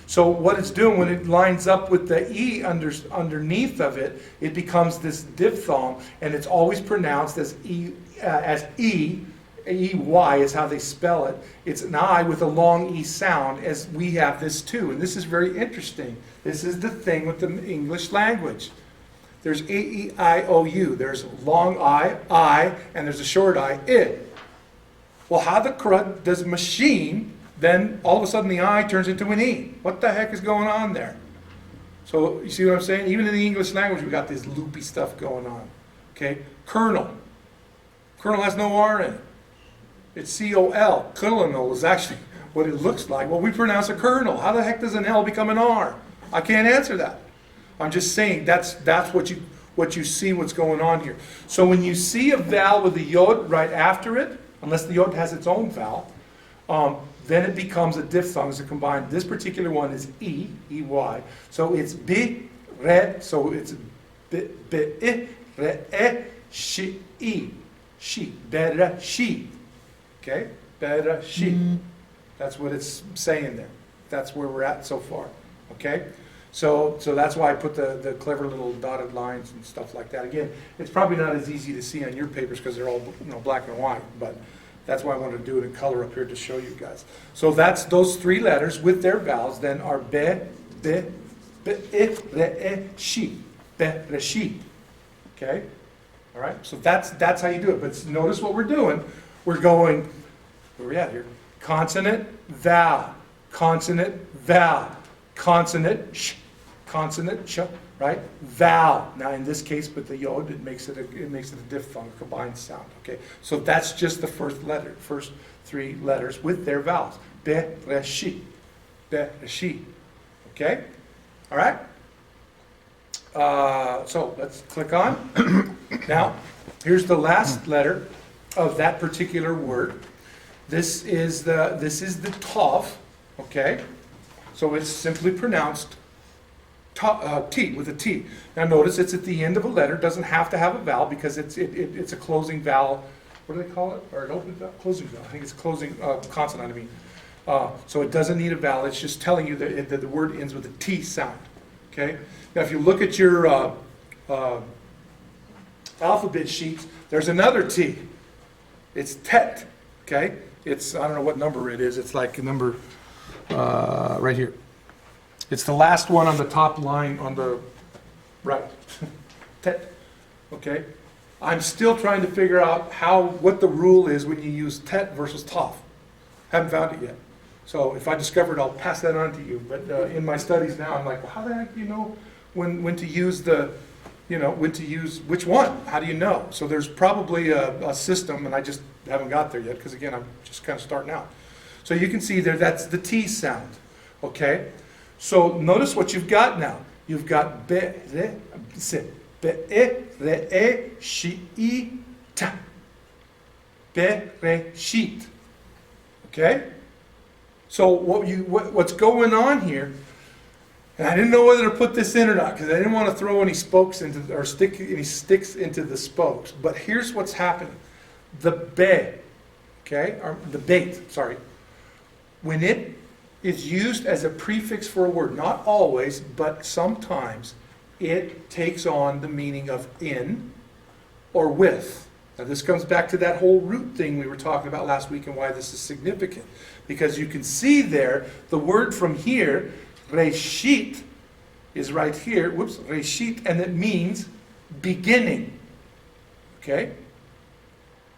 So what it's doing when it lines up with the E underneath of it, it becomes this diphthong, and it's always pronounced as E, E-Y is how they spell it. It's an I with a long E sound, as we have this too. And this is very interesting. This is the thing with the English language. There's A-E-I-O-U. There's long I, and there's a short I, Well, how the crud does machine, then all of a sudden the I turns into an E? What the heck is going on there? So you see what I'm saying? Even in the English language, we got this loopy stuff going on. Okay? Colonel. Colonel has no R in it. It's C-O-L. Colonel is actually what it looks like. Well, we pronounce a colonel. How the heck does an L become an R? I can't answer that. I'm just saying that's what you see what's going on here. So when you see a vowel with a yod right after it, unless the yod has its own vowel, then it becomes a diphthong as a combined. This particular one is E, E-Y. So it's bi, re, so it's bi, I, re, e, shi, E. She, bere, she. Okay? Bere, she. That's what it's saying there. That's where we're at so far. Okay? So that's why I put the clever little dotted lines and stuff like that. Again, it's probably not as easy to see on your papers because they're all black and white, but that's why I wanted to do it in color up here to show you guys. So that's those three letters with their vowels then are be, I, re, e, she. Be, re, she. Okay? All right? So that's how you do it. But notice what we're doing. We're going, where are we at here? Consonant, vowel. Consonant, vowel. Consonant, sh. Consonant, sh. Right? Vowel. Now in this case, with the yod, it makes it a diphthong, a combined sound. Okay? So that's just the first three letters with their vowels. Be, re, shi. Be, re, shi. Okay? All right? So let's click on. Now, here's the last letter of that particular word. This is the tav. Okay? So it's simply pronounced T, with a T. Now notice it's at the end of a letter. It doesn't have to have a vowel because it's a closing vowel. What do they call it? Or an open vowel? Closing vowel. I think it's closing consonant, I mean. So it doesn't need a vowel. It's just telling you that the word ends with a T sound. Okay? Now if you look at your alphabet sheets, there's another T. It's tet. Okay? It's, I don't know what number it is. It's like number, right here. It's the last one on the top line on the right. Tet. okay? I'm still trying to figure out what the rule is when you use tet versus taf. Haven't found it yet. So if I discover it, I'll pass that on to you. But in my studies now, I'm like, well, how the heck do you know when to use when to use which one? How do you know? So there's probably a system, and I just haven't got there yet, because again, I'm just kind of starting out. So you can see there, that's the T sound, okay? So notice what you've got now. You've got be, re, se, be, re, shi, I, ta. Be, re, sheet. Okay? So what's going on here, and I didn't know whether to put this in or not, because I didn't want to throw any spokes into, or stick any sticks into the spokes. But here's what's happening. The be, okay, or the bait, sorry, when it is used as a prefix for a word, not always, but sometimes, it takes on the meaning of in or with. Now this comes back to that whole root thing we were talking about last week and why this is significant. Because you can see there, the word from here, reshit, is right here, whoops, reshit, and it means beginning. Okay?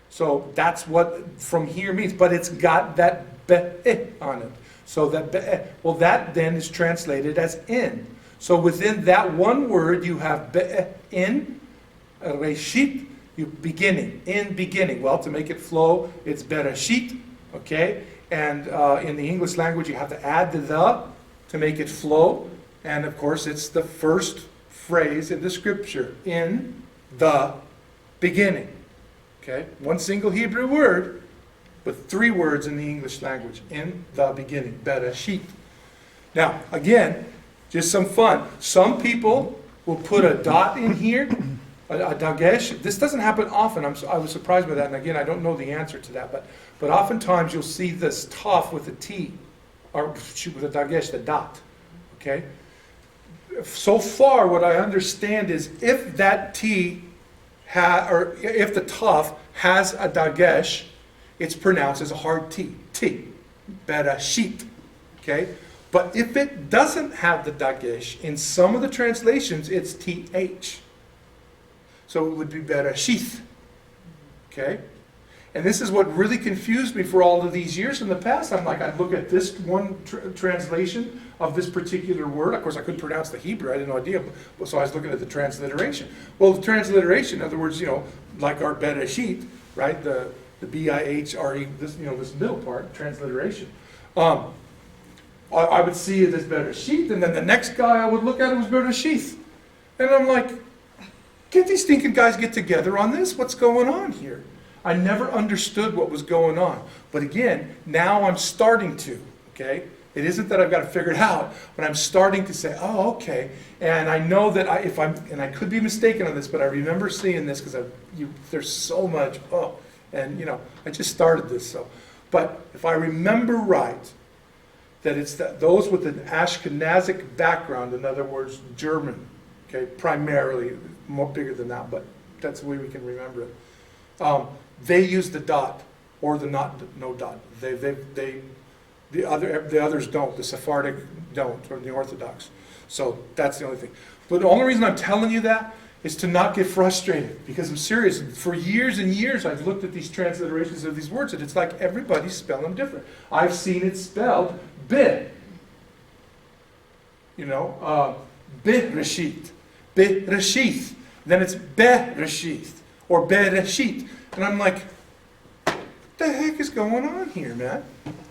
So that's what from here means, but it's got that be on it. So that be, well, that then is translated as in. So within that one word, you have be, in, reshit, you beginning, in beginning. Well, to make it flow, it's bereshit, okay? And in the English language, you have to add the to make it flow. And of course, it's the first phrase in the scripture, in the beginning. Okay? One single Hebrew word, but 3 words in the English language, in the beginning, bereshit. Now, again, just some fun. Some people will put a dot in here, a dagesh. This doesn't happen often. I was surprised by that, and again, I don't know the answer to that, but oftentimes you'll see this taf with a T, or with a dagesh, the dot. Okay? So far, what I understand is if that T, or if the taf has a dagesh, it's pronounced as a hard T. T. Bereshit. Okay? But if it doesn't have the dagesh, in some of the translations, it's TH. So it would be bereshith. Okay? And this is what really confused me for all of these years in the past. I'm like, I'd look at this one translation of this particular word. Of course, I couldn't pronounce the Hebrew. I had no idea. So I was looking at the transliteration. Well, the transliteration, in other words, like our bereshit, right? The B-I-H-R-E, this middle part, transliteration. I would see it as bereshit, and then the next guy I would look at it was bereshith. And I'm like, can't these stinking guys get together on this? What's going on here? I never understood what was going on. But again, now I'm starting to, okay? It isn't that I've got to figure it out, but I'm starting to say, oh, okay. And I know that and I could be mistaken on this, but I remember seeing this because there's so much, and I just started this, so. But if I remember right, that it's those with an Ashkenazic background, in other words, German, okay, primarily, more bigger than that, but that's the way we can remember it. They use the dot or the no dot. The others don't. The Sephardic don't, or the Orthodox. So that's the only thing. But the only reason I'm telling you that is to not get frustrated, because I'm serious. For years and years, I've looked at these transliterations of these words, and it's like everybody's spelling them different. I've seen it spelled be. Bereshit, bereshith. Then it's bereshith or bereshit. And I'm like, what the heck is going on here, man?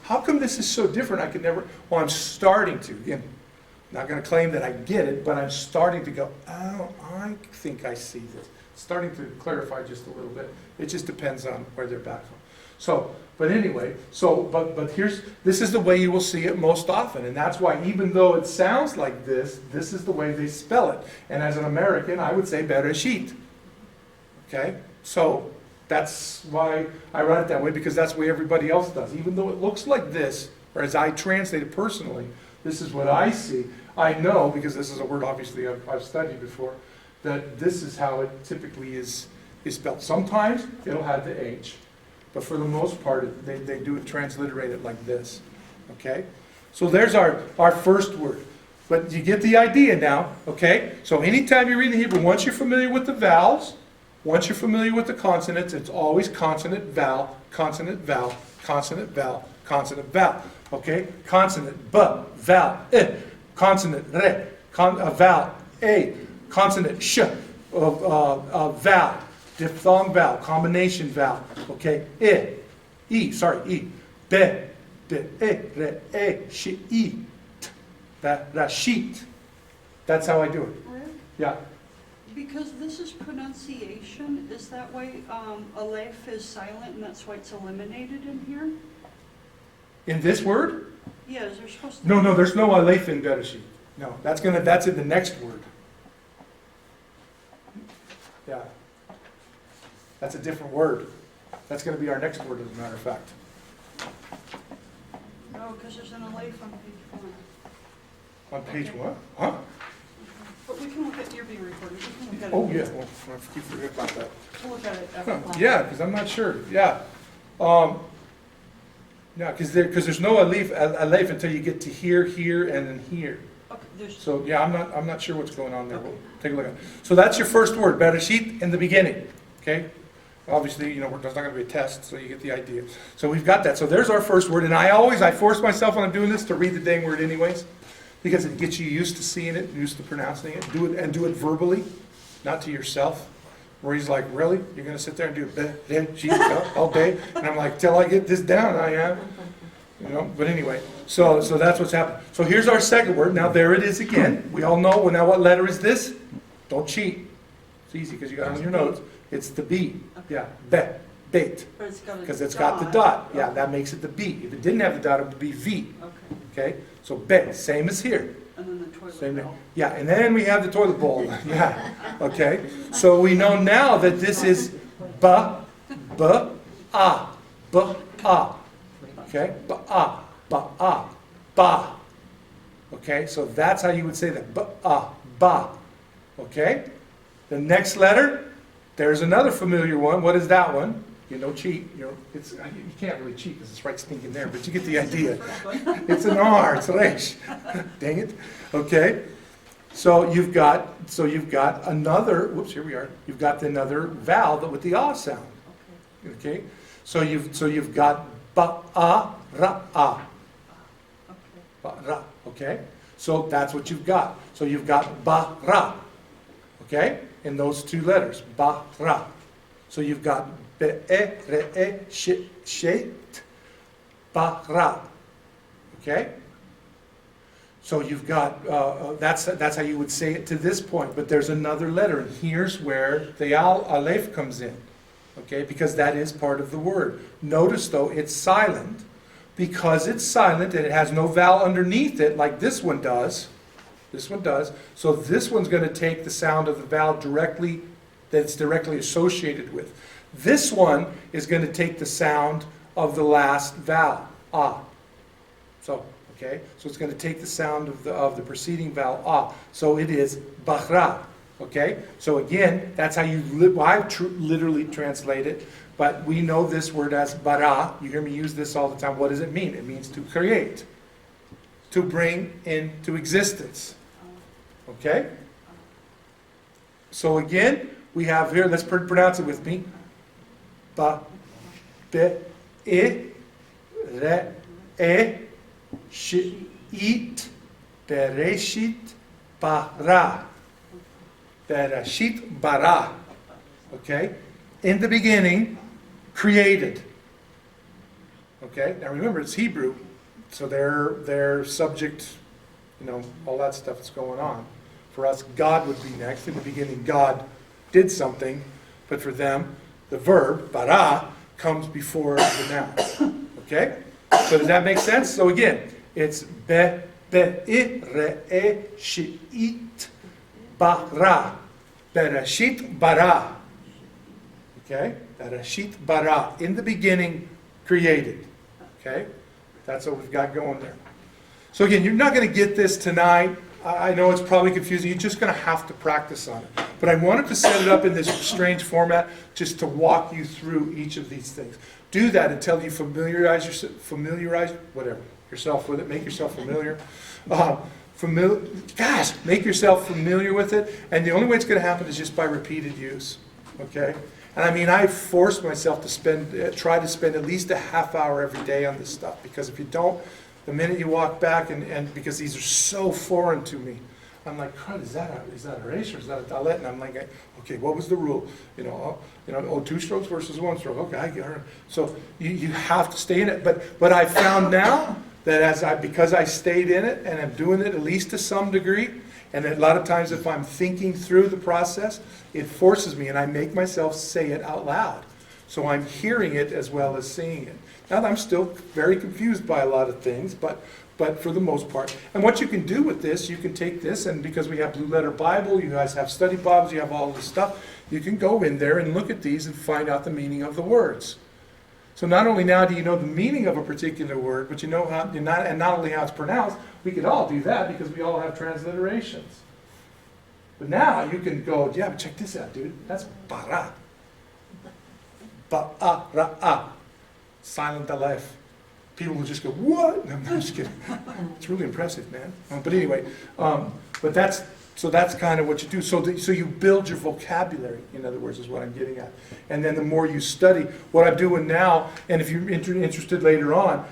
How come this is so different? I could never, well, I'm starting to. Again, I'm not going to claim that I get it, but I'm starting to go, oh, I think I see this. It's starting to clarify just a little bit. It just depends on where they're back from. So, but anyway, but this is the way you will see it most often. And that's why even though it sounds like this is the way they spell it. And as an American, I would say bereshit. Okay? So, that's why I write it that way, because that's the way everybody else does. Even though it looks like this, or as I translate it personally, this is what I see. I know, because this is a word obviously I've studied before, that this is how it typically is spelled. Sometimes it'll have the H, but for the most part, they do it, transliterate it like this. Okay? So there's our first word. But you get the idea now, okay? So anytime you read the Hebrew, once you're familiar with the vowels, Once you're familiar with the consonants, it's always consonant, vowel, consonant, vowel, consonant, vowel, consonant, vowel. Okay? Consonant, b, vowel, I, consonant, re, vowel, a, consonant, sh, vowel, diphthong vowel, combination vowel. Okay? I, be, be, re, shi, t, rashit. That's how I do it. Rick, Yeah. because this is pronunciation, is that why aleph is silent and that's why it's eliminated in here? In this word? Yeah, is there supposed to? No, there's no aleph in Bereshit. No, that's in the next word. Yeah. That's a different word. That's gonna be our next word, as a matter of fact. No, because there's an aleph on page 1. On page what? Huh? But we can look at, you're being recorded, we can look at it. Oh, yeah, well, I keep forgetting about that. We'll look at it after. class. Yeah, because I'm not sure, yeah. Yeah, because there's no aleph until you get to here, and then here. Okay, there's, So, yeah, I'm not sure what's going on there. We'll take a look at it. So that's your first word, Bereshit, in the beginning, okay? Obviously, there's not gonna be a test, so you get the idea. So we've got that. So there's our first word, and I force myself when I'm doing this to read the dang word anyways, because it gets you used to seeing it, used to pronouncing it. Do it verbally, not to yourself. Where he's like, really? You're gonna sit there and do Bereshit all day? And I'm like, till I get this down, I am. But anyway, so that's what's happening. So here's our second word. Now there it is again. We all know, well, now what letter is this? Don't cheat. It's easy because you got it on your notes. It's the B. Yeah, bait. but it's got a Because it's got the dot. Yeah, that makes it the B. If it didn't have the dot, it would be V. Okay, Okay? So bet, same as here. and then the toilet Same thing. bowl. Yeah, and then we have the toilet bowl. Yeah, okay? So we know now that this is ba, ah, ba, ah. Okay? Ba, ah, ba. Okay? So that's how you would say that. Ba. Okay? The next letter, there's another familiar one. What is that one? You don't cheat. You can't really cheat because it's right stinking there, but you get the idea. It's an R. It's resh. Dang it. Okay. So you've got another. Whoops. Here we are. You've got another vowel with the ah sound. Okay. So you've got ba a ra a. Ba ra. Okay. So that's what you've got. So you've got ba ra. Okay. In those two letters, ba ra. So you've got be re she ba ra. Okay. So you've got that's how you would say it to this point. But there's another letter, and here's where the aleph comes in. Okay, because that is part of the word. Notice though, it's silent. Because it's silent and it has no vowel underneath it, like this one does. This one does. So this one's going to take the sound of the vowel that's directly associated with. This one is going to take the sound of the last vowel, ah. So, okay, so it's going to take the sound of the preceding vowel, ah. So it is bahra. Okay, so again, that's how you literally translate it. But we know this word as bara. You hear me use this all the time. What does it mean? It means to create, to bring into existence. Okay? So again, we have here, let's pronounce it with me. Ba, be, e, re, e, shi, it, bereshit, bara. Bereshit, bara. Okay? In the beginning, created. Okay? Now remember, it's Hebrew, so their subject, all that stuff that's going on. For us, God would be next. In the beginning, God did something, but for them, the verb, bara, comes before the noun. Okay? So does that make sense? So again, it's be, I, re, e, shi, it, bara. Bereshit, bara. Okay? Bereshit, bara. In the beginning, created. Okay? That's what we've got going there. So again, you're not going to get this tonight. I know it's probably confusing. You're just going to have to practice on it. But I wanted to set it up in this strange format just to walk you through each of these things. Do that until you familiarize yourself with it. Make yourself familiar. Make yourself familiar with it. And the only way it's going to happen is just by repeated use. okay? And I mean, I forced myself to try to spend at least a half hour every day on this stuff, because if you don't, the minute you walk back, and because these are so foreign to me, I'm like, crud, is that a race or is that a dalet? And I'm like, okay, what was the rule? Two strokes versus one stroke. Okay, I get it. So you have to stay in it. But I found now that because I stayed in it and I'm doing it at least to some degree, and a lot of times if I'm thinking through the process, it forces me and I make myself say it out loud. So I'm hearing it as well as seeing it. Now I'm still very confused by a lot of things, but for the most part. And what you can do with this, you can take this, and because we have Blue Letter Bible, you guys have study Bibles, you have all this stuff, you can go in there and look at these and find out the meaning of the words. So not only now do you know the meaning of a particular word, but you know how, and not only how it's pronounced, we could all do that because we all have transliterations. But now you can go, yeah, but check this out, dude. That's bara. Ba-a-ra-a. Silent aleph. People will just go, what? No, I'm just kidding. It's really impressive, man. But anyway, that's kind of what you do. So you build your vocabulary, in other words, is what I'm getting at. And then the more you study, what I'm doing now, and if you're interested later on,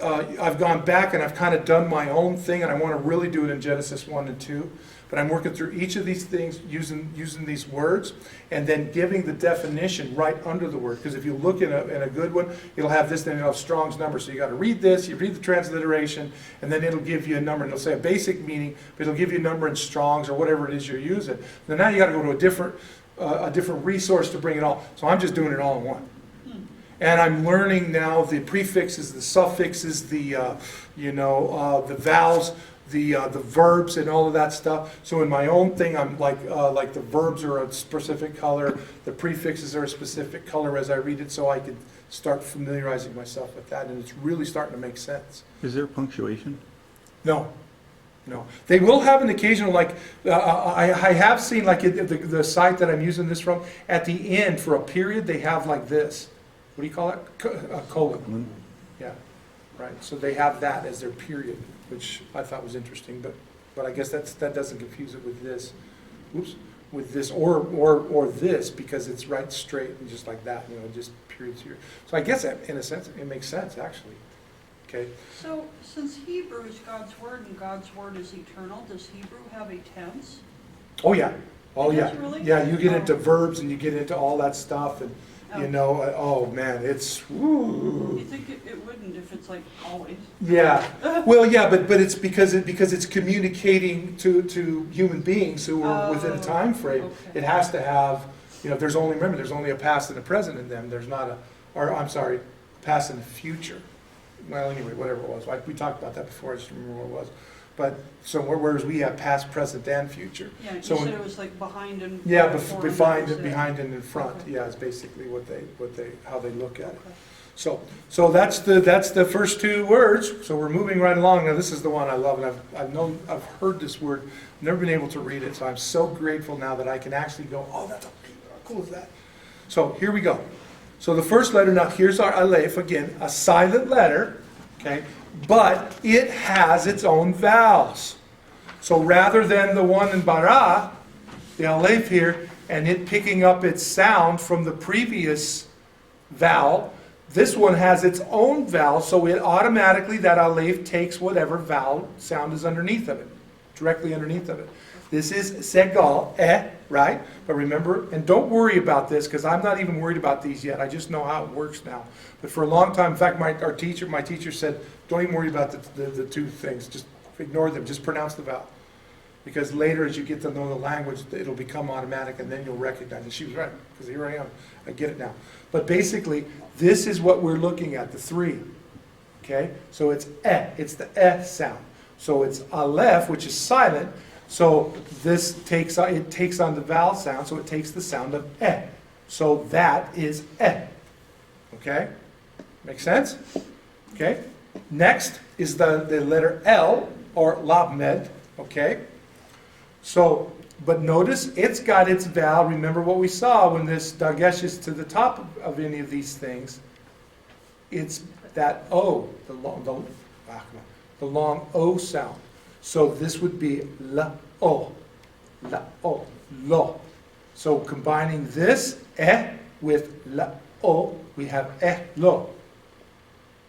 I've gone back and I've kind of done my own thing, and I want to really do it in Genesis 1 and 2. But I'm working through each of these things using these words and then giving the definition right under the word. Because if you look in a good one, it'll have this, then it'll have Strong's number. So you got to read this, you read the transliteration, and then it'll give you a number. And it'll say a basic meaning, but it'll give you a number in Strong's or whatever it is you're using. Then now you got to go to a different resource to bring it all. So I'm just doing it all in one. And I'm learning now the prefixes, the suffixes, the vowels, the verbs and all of that stuff. So in my own thing, I'm like the verbs are a specific color, the prefixes are a specific color as I read it, so I can start familiarizing myself with that, and it's really starting to make sense. Is there punctuation? No. They will have an occasional, like, I have seen, like, the site that I'm using this from, at the end, for a period, they have like this. What do you call it? A colon. Yeah, right. So they have that as their period, which I thought was interesting, but I guess that doesn't confuse it with this. Oops, with this or this, because it's right straight and just like that, just periods here. So I guess that, in a sense, it makes sense actually. Okay. So since Hebrew is God's word and God's word is eternal, does Hebrew have a tense? Oh yeah. Oh It yeah. does really? Yeah, you get Oh. into verbs and you get into all that stuff, and oh man, it's woo. You think it wouldn't if it's like always? Yeah, well, yeah, but it's because it's communicating to human beings who are within a time frame. Okay. It has to have, there's only a past and a present in them. There's not a past and a future. Well, anyway, whatever it was. We talked about that before. I just remember what it was. But so whereas we have past, present, and future. Yeah, you So said it was like behind and Yeah, before and behind that was it. behind and in front. Okay. Yeah, is basically how they look at it. Okay. So that's the first two words. So we're moving right along. Now this is the one I love, and I've heard this word, never been able to read it. So I'm so grateful now that I can actually go, oh, that's how cool is that? So here we go. So the first letter, now here's our aleph again, a silent letter, okay, but it has its own vowels. So rather than the one in bara, the aleph here, and it picking up its sound from the previous vowel, this one has its own vowel, so it automatically, that aleph takes whatever vowel sound is underneath of it, directly underneath of it. This is segal, right? But remember, and don't worry about this, because I'm not even worried about these yet. I just know how it works now. But for a long time, in fact, my teacher said, don't even worry about the two things. Just ignore them. Just pronounce the vowel. Because later, as you get to know the language, it'll become automatic, and then you'll recognize it. She was right, because here I am. I get it now. But basically, this is what we're looking at, the three. Okay? So it's it's the sound. So it's aleph, which is silent. So this takes on the vowel sound, so it takes the sound of So that is Okay? Make sense? Okay? Next is the letter L, or lamed, okay? So, but notice it's got its vowel. Remember what we saw when this dagesh is to the top of any of these things. It's that O, the long O sound. So this would be la-o, lo. So combining this with la o, we have lo.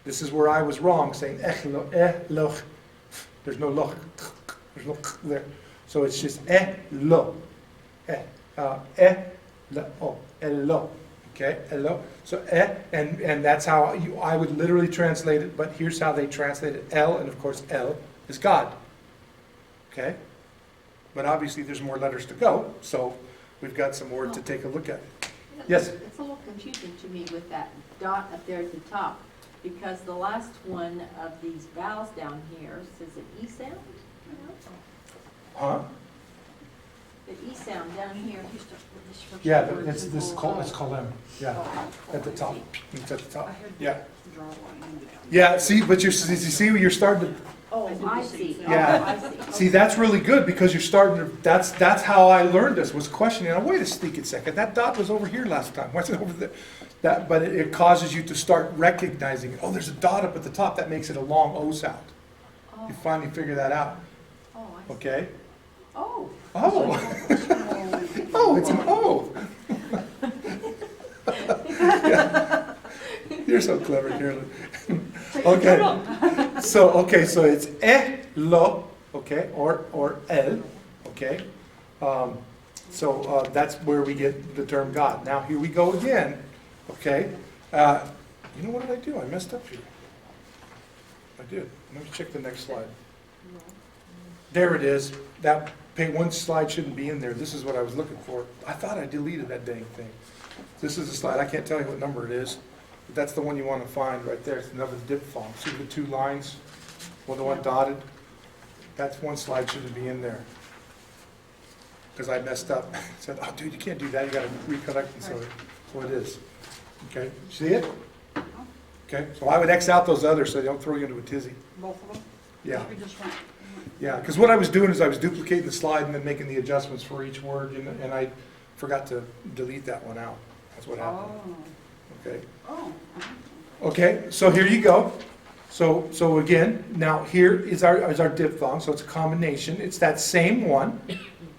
This is where I was wrong, saying lo. There's no lo. There's no there. So it's just lo. La o. Lo. Okay, lo. So and that's how I would literally translate it, but here's how they translate it. El, and of course El is God. Okay? But obviously there's more letters to go, so we've got some more to take a look at. Yes? It's a little confusing to me with that dot up there at the top, because the last one of these vowels down here says an E sound. Huh? The E sound down here. Yeah, it's called M. Yeah, Oh, at the I top. see. It's at the top. I had Yeah. draw a line down. Yeah, see, but you see, you're starting to, Oh, I did I the same see. thing. Yeah. Oh, I see. see, that's really good because you're starting to, that's how I learned this, was questioning, wait a sneaking second, that dot was over here last time, why's it over there? But it causes you to start recognizing, oh, there's a dot up at the top, that makes it a long O sound. Oh, You finally figure that out, oh, I see. okay? Oh. Oh, oh, it's an O. Yeah. You're so clever, Carolyn. Okay, so it's lo, okay, or el, okay. That's where we get the term God. Now here we go again, okay. You know what did I do? I messed up here. I did. Let me check the next slide. There it is. That one slide shouldn't be in there. This is what I was looking for. I thought I deleted that dang thing. This is the slide. I can't tell you what number it is. But that's the one you want to find right there. It's another diphthong. See the two lines? Well, the one dotted? That's one slide shouldn't be in there. Because I messed up. Said, oh, dude, you can't do that. You got to recollect. And so it is. Okay. See it? Okay. So I would X out those others so they don't throw you into a tizzy. Both of them? Yeah. We just went. Yeah, because what I was doing is I was duplicating the slide and then making the adjustments for each word, and I forgot to delete that one out. That's what happened. Okay. Oh. Okay, so here you go. So again, now here is our diphthong, so it's a combination. It's that same one,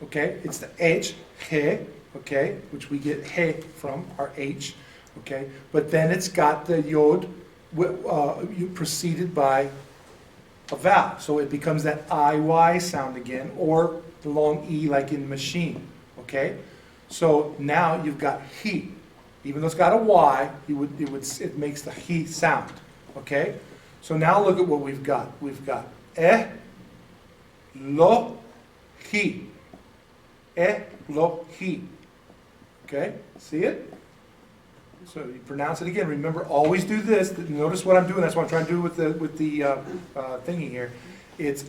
okay? It's the H, he, okay, which we get he from, our H, okay? But then it's got the yod preceded by a vowel. So it becomes that IY sound again, or the long E like in machine, okay? So now you've got he. Even though it's got a Y, it makes the he sound, okay? So now look at what we've got. We've got lo, he. Lo, he. Okay, see it? So you pronounce it again. Remember, always do this. Notice what I'm doing. That's what I'm trying to do with the thingy here. It's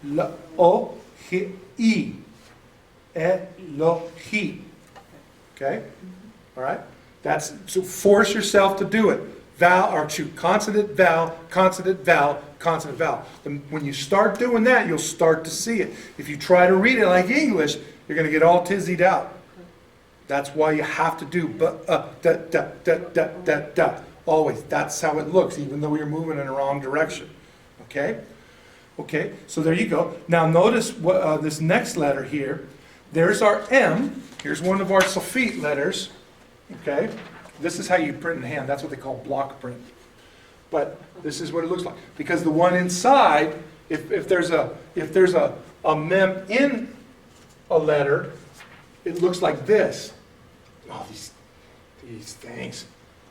lo, he, e. Lo, he. Okay? All right? So force yourself to do it. Consonant, vowel, consonant, vowel, consonant, vowel. And when you start doing that, you'll start to see it. If you try to read it like English, you're going to get all tizzied out. That's why you have to do da. Always. That's how it looks, even though you're moving in the wrong direction. Okay? Okay, so there you go. Now notice what this next letter here. There's our M. Here's one of our Sofit letters. Okay? This is how you print in hand. That's what they call block print. But this is what it looks like. Because the one inside, if there's a mem in a letter, it looks like this. Oh, these things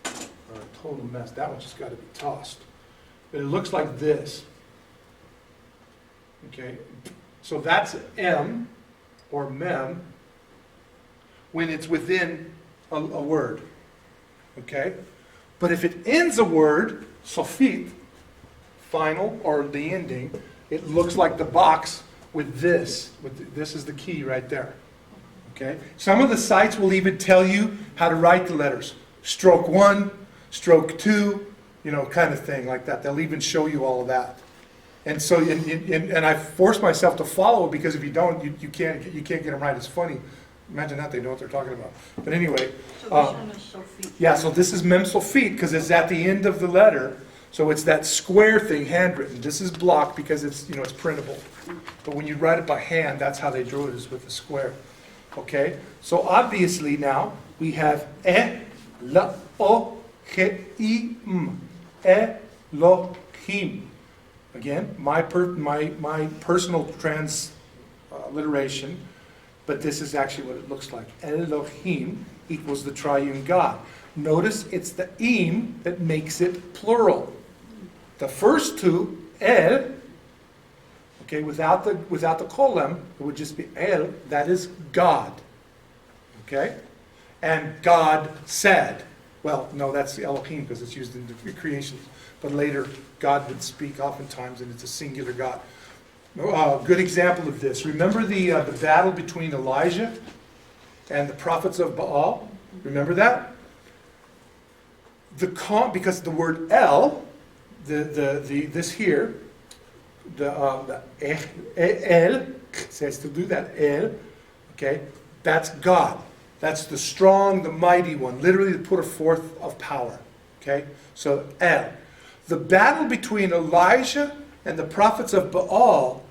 are a total mess. That one's just got to be tossed. But it looks like this. Okay? So that's M, or mem, when it's within a word. Okay? But if it ends a word, sofit, final, or the ending, it looks like the box with this. This is the key right there. Okay? Some of the sites will even tell you how to write the letters. Stroke 1, stroke 2, kind of thing like that. They'll even show you all of that. And so, and I force myself to follow it, because if you don't, you can't get them right. It's funny. Imagine that they know what they're talking about. But anyway. So this one is Sophie. Yeah, so this is mem sofit because it's at the end of the letter. So it's that square thing, handwritten. This is blocked because it's printable. But when you write it by hand, that's how they drew it, is with the square. Okay? So obviously now we have Elohim. Elohim. Again, my personal transliteration, but this is actually what it looks like. Elohim equals the triune God. Notice it's the im that makes it plural. The first two, el, okay, without the kolem, it would just be el, that is God. Okay? And God said. Well, no, that's the Elohim because it's used in the creation. But later, God would speak oftentimes, and it's a singular God. Good example of this. Remember the battle between Elijah and the prophets of Baal? Remember that? Because the word El, this here, the El says to do that El, okay, that's God. That's the strong, the mighty one, literally the put forth of power. Okay, so El. The battle between Elijah and the prophets of Baal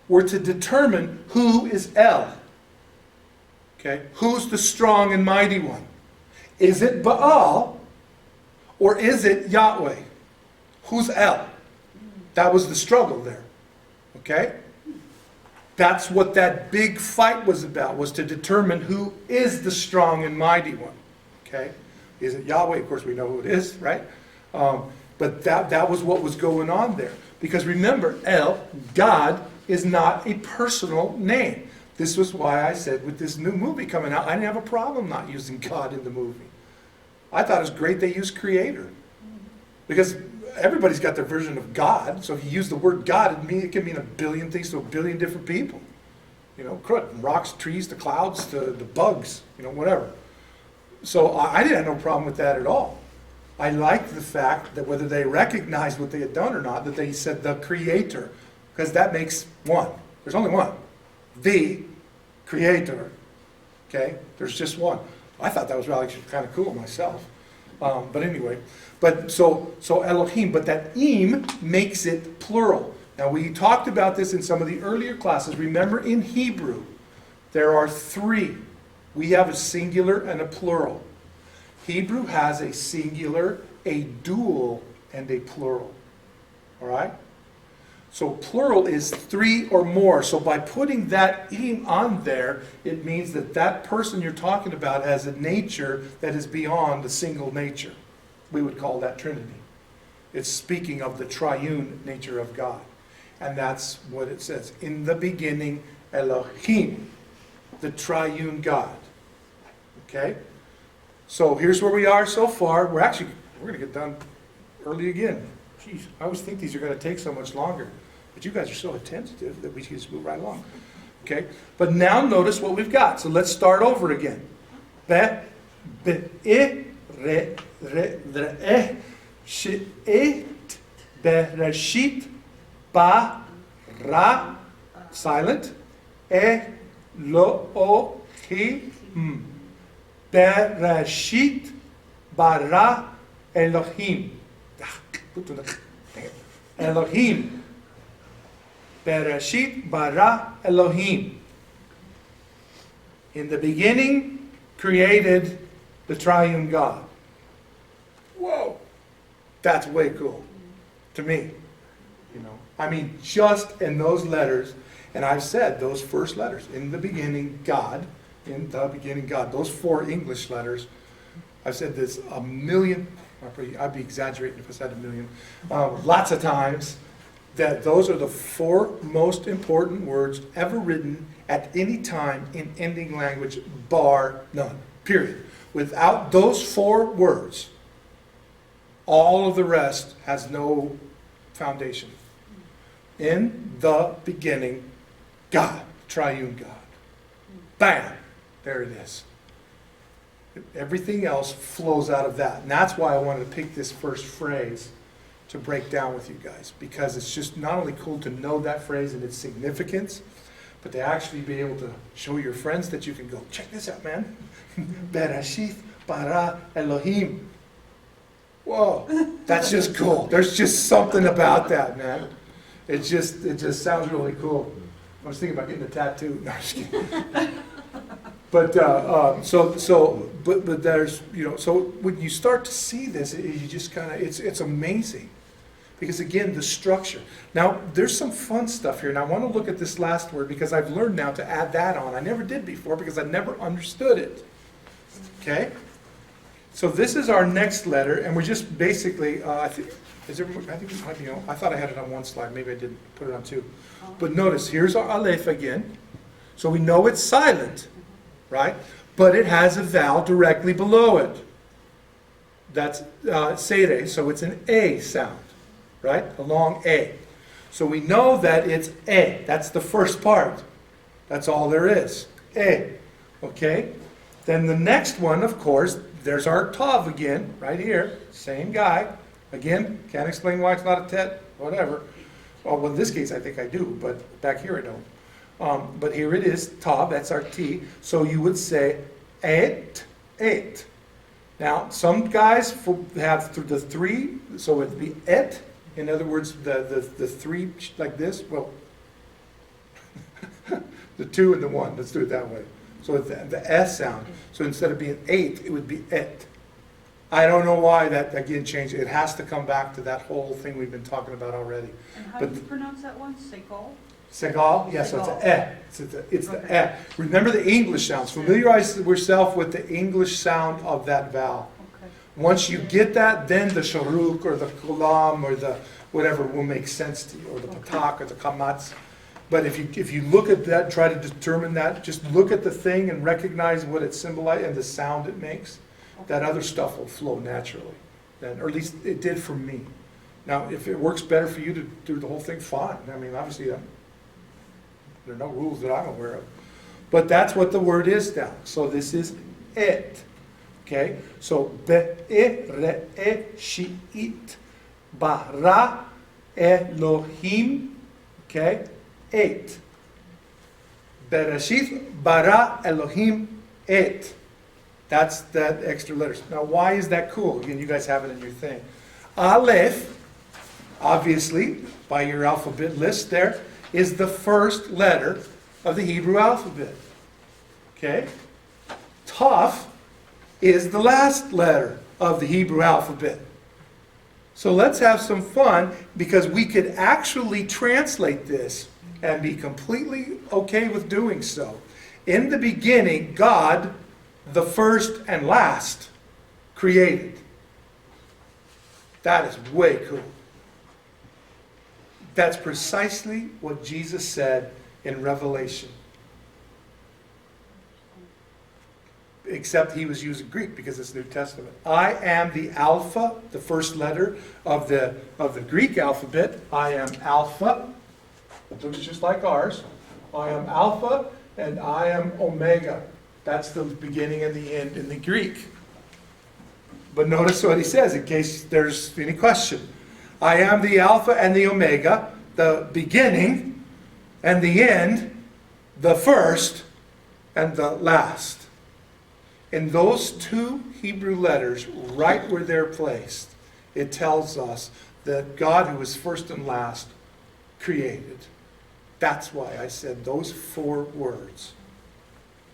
were to determine who is El. Okay, who's the strong and mighty one? Is it Baal or is it Yahweh? Who's El? That was the struggle there. Okay? That's what that big fight was about, was to determine who is the strong and mighty one. Okay? Is it Yahweh? Of course, we know who it is, right? But that was what was going on there. Because remember, El, God, is not a personal name. This was why I said with this new movie coming out, I didn't have a problem not using God in the movie. I thought it was great they used Creator. Because everybody's got their version of God, so if you use the word God, it can mean a billion things to a billion different people. You know, from rocks, trees, to clouds, to the bugs, you know, whatever. So I didn't have no problem with that at all. I liked the fact that whether they recognized what they had done or not, that they said the Creator, because that makes one. There's only one. The Creator. Okay? There's just one. I thought that was really kind of cool myself. But anyway, so Elohim, but that im makes it plural. Now we talked about this in some of the earlier classes. Remember in Hebrew, there are three. We have a singular and a plural. Hebrew has a singular, a dual, and a plural. All right? So plural is three or more. So by putting that im on there, it means that that person you're talking about has a nature that is beyond the single nature. We would call that Trinity. It's speaking of the triune nature of God. And that's what it says. In the beginning, Elohim, the triune God. Okay? So here's where we are so far. We're going to get done early again. Jeez, I always think these are going to take so much longer. But you guys are so attentive that we can just move right along. Okay? But now notice what we've got. So let's start over again. Bereshit, bara, silent, Elohim. Bereshit, bara, Elohim. Elohim. Bereshit, bara, Elohim. In the beginning, created the triune God. Whoa! That's way cool to me. You know, I mean, just in those letters, and I've said those first letters, in the beginning, God, in the beginning, God, those four English letters, I've said this a million, I'd be exaggerating if I said a million, lots of times, that those are the four most important words ever written at any time in ending language, bar none, period. Without those four words, all of the rest has no foundation. In the beginning, God, triune God. Bam! There it is. Everything else flows out of that. And that's why I wanted to pick this first phrase to break down with you guys. Because it's just not only cool to know that phrase and its significance, but to actually be able to show your friends that you can go, check this out, man. Bereshit bara Elohim. Whoa, that's just cool. There's just something about that, man. It just sounds really cool. I was thinking about getting a tattoo. No, I'm just kidding. But, but there's, so when you start to see this, you just kind of, it's amazing. Because again, the structure. Now, there's some fun stuff here, and I want to look at this last word because I've learned now to add that on. I never did before because I never understood it. Okay? So this is our next letter, and we're just basically, I think it might be, I thought I had it on one slide, maybe I didn't put it on two. But notice, here's our aleph again. So we know it's silent, right? But it has a vowel directly below it. That's sere, so it's an A sound, right? A long A. So we know that it's A. That's the first part. That's all there is. A. Okay? Then the next one, of course, there's our tav again, right here. Same guy. Again, can't explain why it's not a tet, whatever. Well, in this case, I think I do, but back here I don't. But here it is, tav, that's our T. So you would say et. Now, some guys have the three, so it'd be et. In other words, the three like this, well, the two and the one, let's do it that way. So it's the S sound. So instead of being 8, it would be et. I don't know why that, again, changed. It has to come back to that whole thing we've been talking about already. And how But do you pronounce that one? Segal? Segal? Yeah, so it's Segal. a It's the e. Remember the English sounds. Familiarize yourself with the English sound of that vowel. Okay. Once you get that, then the sharuk or the kulam or the whatever will make sense to you, or the patak or the kamatz. But if you look at that, try to determine that, just look at the thing and recognize what it symbolizes and the sound it makes, that other stuff will flow naturally. Then, or at least it did for me. Now, if it works better for you to do the whole thing, fine. I mean, obviously, there are no rules that I'm aware of. But that's what the word is now. So this is et. Okay? So Be'er-e-shi-it. Bara Elohim. Okay? 8. Bereshit bara Elohim 8. That's that extra letters. Now, why is that cool? Again, you guys have it in your thing. Aleph, obviously, by your alphabet list there, is the first letter of the Hebrew alphabet. Okay? Taf is the last letter of the Hebrew alphabet. So let's have some fun, because we could actually translate this and be completely okay with doing so. In the beginning, God, the first and last, created. That is way cool. That's precisely what Jesus said in Revelation. Except he was using Greek because it's New Testament. I am the Alpha, the first letter of the Greek alphabet. I am Alpha. It looks just like ours. I am Alpha and I am Omega. That's the beginning and the end in the Greek. But notice what he says in case there's any question. I am the Alpha and the Omega, the beginning and the end, the first and the last. In those two Hebrew letters, right where they're placed, it tells us that God, who is first and last, created. That's why I said those 4 words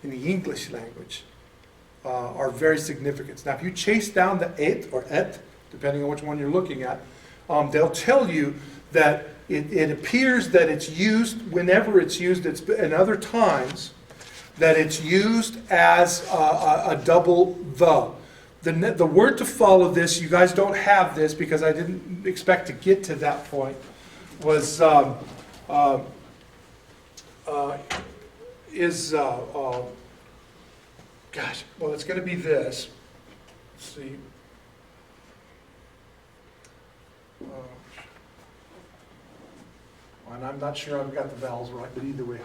in the English language are very significant. Now, if you chase down the et or et, depending on which one you're looking at, they'll tell you that it appears that it's used whenever it's used, and other times, that it's used as a double the. The word to follow this, you guys don't have this because I didn't expect to get to that point, was gosh, well, it's going to be this. Let's see. And I'm not sure I've got the vowels right, but either way.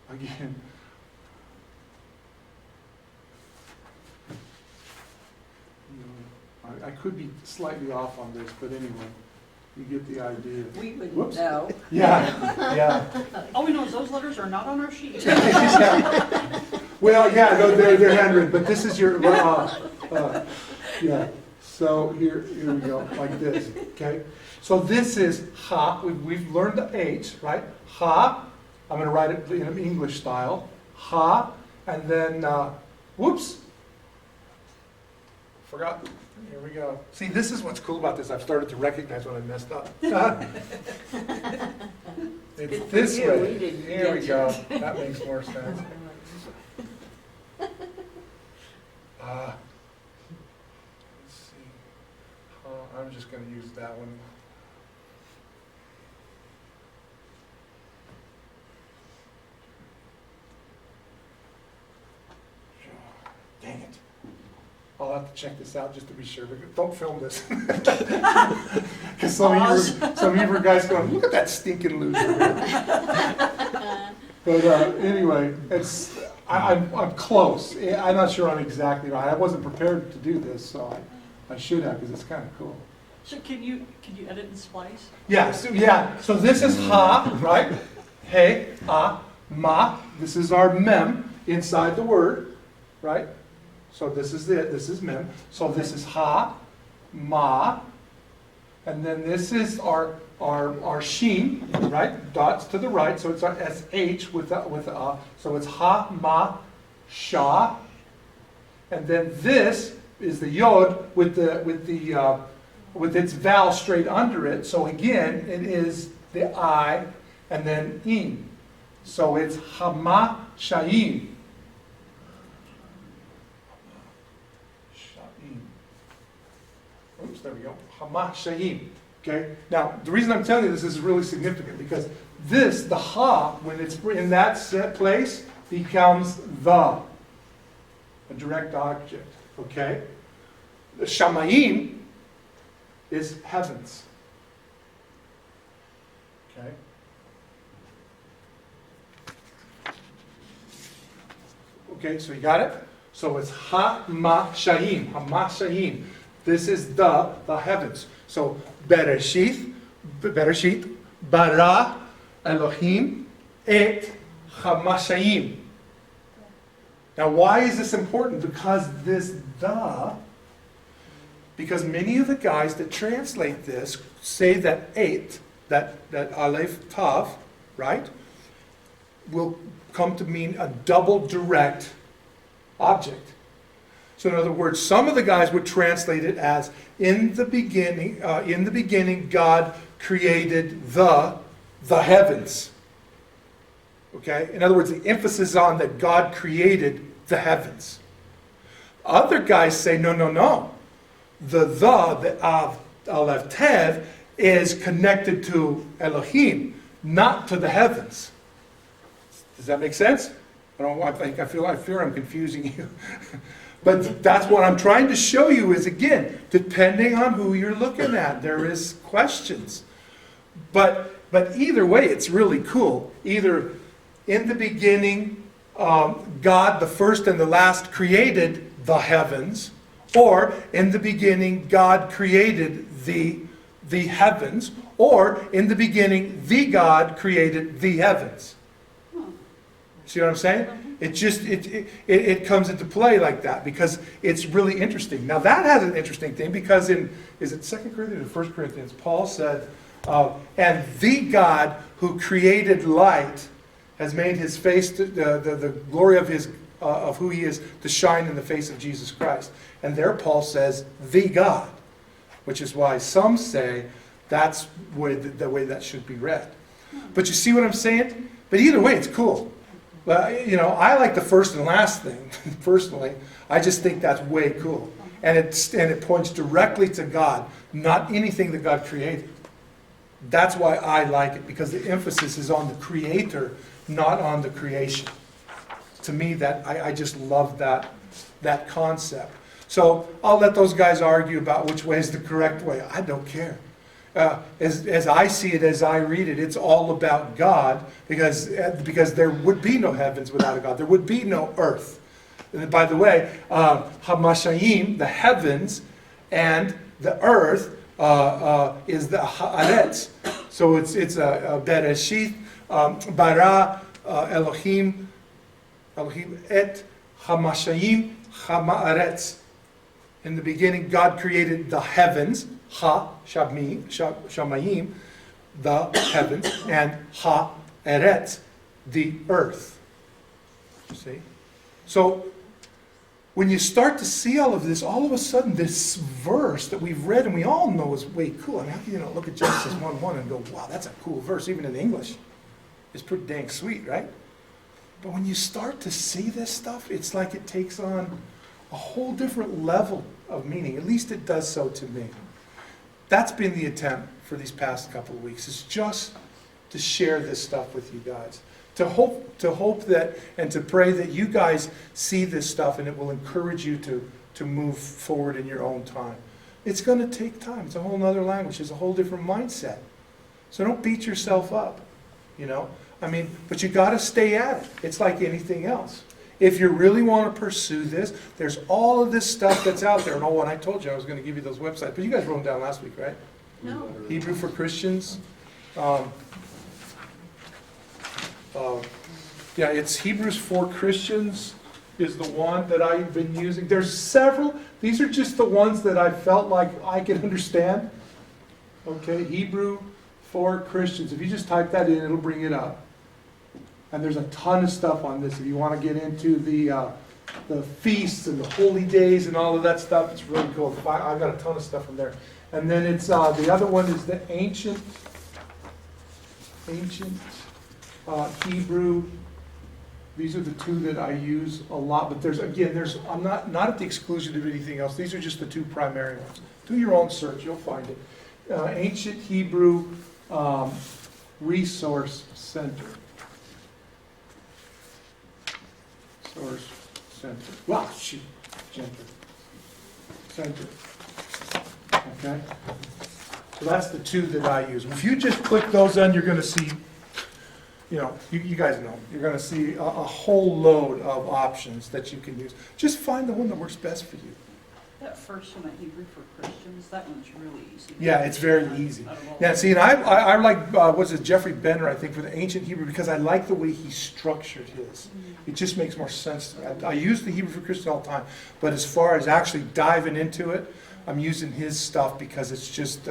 Again. I could be slightly off on this, but anyway, you get the idea. We wouldn't Whoops. know. Yeah. All we know is those letters are not on our sheet. Yeah. Well, yeah, no, they're handwritten, but this is your, yeah. So here we go, like this, okay? So this is ha. We've learned the H, right? Ha. I'm going to write it in English style. Ha. And then, whoops. Forgot. Here we go. See, this is what's cool about this. I've started to recognize when I messed up. Good It's for this you, way. we didn't Here we get go. That makes more sense. Let's see. I'm just going to use that one. Dang it. I'll have to check this out just to be sure. Don't film this. Because some of you guys going, look at that stinking loser. But anyway, I'm close. I'm not sure I'm exactly right. I wasn't prepared to do this, so I should have, because it's kind of cool. So can you edit and splice? Yeah, so this is ha, right? Hey, ma. This is our mem inside the word, right? So this is it. This is mem. So this is ha, ma, and then this is our sheen, right? Dots to the right. So it's our sh with a. So it's ha, ma, sha, and then this is the yod with its vowel straight under it. So again, it is the I and then in. So it's hama sha'im. Oops, there we go. Hama sha'im. Okay? Now, the reason I'm telling you this is really significant because this, the ha, when it's in that set place, becomes a direct object. Okay? The shamayim is heavens. Okay? Okay, so you got it? So it's ha-ma-shayim, ha-ma-shayim. This is the heavens. So Bereshit, bara Elohim, et ha-ma-shayim. Now why is this important? Because because many of the guys that translate this say that eight, that aleph tav, right, will come to mean a double direct object. So in other words, some of the guys would translate it as in the beginning God created the heavens. Okay? In other words, the emphasis is on that God created the heavens. Other guys say no. The aleph tev is connected to Elohim, not to the heavens. Does that make sense? I fear I'm confusing you. But that's what I'm trying to show you is, again, depending on who you're looking at, there is questions. But either way, it's really cool. Either in the beginning, God, the first and the last, created the heavens, or in the beginning, God created the heavens, or in the beginning, the God created the heavens. See what I'm saying? It comes into play like that because it's really interesting. Now that has an interesting thing because is it 2 Corinthians or 1 Corinthians? Paul said, and the God who created light has made his face, the glory of of who he is, to shine in the face of Jesus Christ. And there Paul says, the God, which is why some say that's the way that should be read. But you see what I'm saying? But either way, it's cool. But, I like the first and last thing, personally. I just think that's way cool. And it points directly to God, not anything that God created. That's why I like it, because the emphasis is on the Creator, not on the creation. To me, I just love that concept. So I'll let those guys argue about which way is the correct way. I don't care. As I see it, as I read it, it's all about God because there would be no heavens without a God. There would be no earth. And by the way, Hamashayim, the heavens, and the earth is the Haaretz. So it's Bereshit, bara Elohim et Hamashayim Hamaaretz. In the beginning, God created the heavens, Shamayim, the heavens, and Ha-eret, the earth. You see? So, when you start to see all of this, all of a sudden this verse that we've read and we all know is way cool. I mean, how can you not look at Genesis 1:1 and go, wow, that's a cool verse, even in English. It's pretty dang sweet, right? But when you start to see this stuff, it's like it takes on a whole different level of meaning. At least it does so to me. That's been the attempt for these past couple of weeks, is just to share this stuff with you guys. To hope that, and to pray that you guys see this stuff and it will encourage you to move forward in your own time. It's going to take time. It's a whole other language. It's a whole different mindset. So don't beat yourself up, you know. I mean, but you got to stay at it. It's like anything else. If you really want to pursue this, there's all of this stuff that's out there. And when I told you I was going to give you those websites, but you guys wrote them down last week, right? No. Hebrew for Christians. Yeah, it's Hebrews for Christians is the one that I've been using. There's several. These are just the ones that I felt like I could understand. Okay, Hebrew for Christians. If you just type that in, it'll bring it up. And there's a ton of stuff on this. If you want to get into the feasts and the holy days and all of that stuff, it's really cool. I've got a ton of stuff from there. And then it's the other one is the ancient Hebrew. These are the two that I use a lot. But I'm not at the exclusion of anything else. These are just the two primary ones. Do your own search. You'll find it. Ancient Hebrew Resource Center. Source Center. Wow, shoot. Center. Okay? So that's the two that I use. If you just click those on, you're going to see, you know, you guys know, you're going to see a whole load of options that you can use. Just find the one that works best for you. That first one, that Hebrew for Christians, that one's really easy. Yeah, it's very easy. Out of all Yeah, of see, and I like, what's it, Jeffrey Benner, I think, for the ancient Hebrew, because I like the way he structured his. It just makes more sense to me. I use the Hebrew for Christians all the time, but as far as actually diving into it, I'm using his stuff because it's just,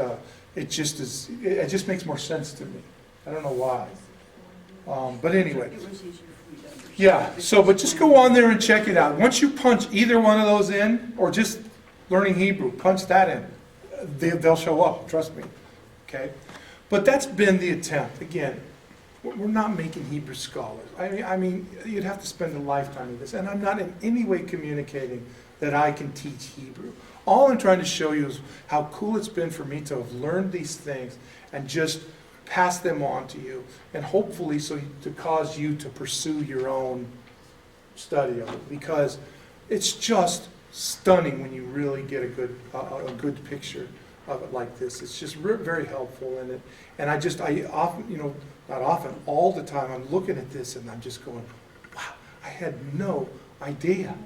it just makes more sense to me. I don't know why. But anyway. It was easier for me to understand. Yeah, so, but just go on there and check it out. Once you punch either one of those in, or just learning Hebrew, punch that in, they'll show up, trust me, okay? But that's been the attempt. Again, we're not making Hebrew scholars. I mean, you'd have to spend a lifetime with this, and I'm not in any way communicating that I can teach Hebrew. All I'm trying to show you is how cool it's been for me to have learned these things and just pass them on to you, and hopefully to cause you to pursue your own study of it, because it's just stunning when you really get a good picture of it like this. It's just very helpful in it, and I often, you know, not often, all the time, I'm looking at this and I'm just going, wow, I had no idea.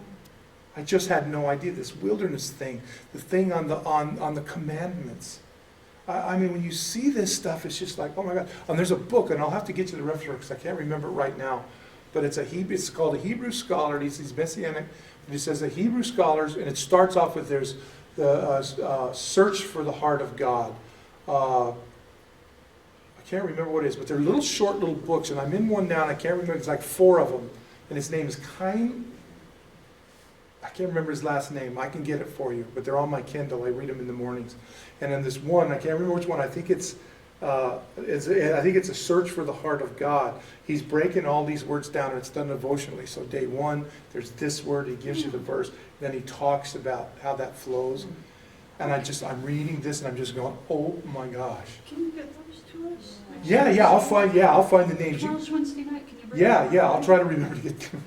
I just had no idea. This wilderness thing, the thing on the commandments. I mean, when you see this stuff, it's just like, oh my God. And there's a book, and I'll have to get you the reference because I can't remember it right now. But it's called A Hebrew Scholar. He's messianic. And he says the Hebrew scholars, and it starts off with there's the search for the heart of God. I can't remember what it is, but they're little short little books, and I'm in one now, and I can't remember. It's like 4 of them, and his name is I can't remember his last name. I can get it for you, but they're on my Kindle. I read them in the mornings. And then this one, I can't remember which one. I think it's a search for the heart of God. He's breaking all these words down, and it's done devotionally. So day 1, there's this word. He gives you the verse. Then he talks about how that flows. And I'm reading this, and I'm just going, oh my gosh. Can you get those to us? Yeah, I'll find the names. Tomorrow's Wednesday night, can you bring Yeah, them? I'll try to remember to get them.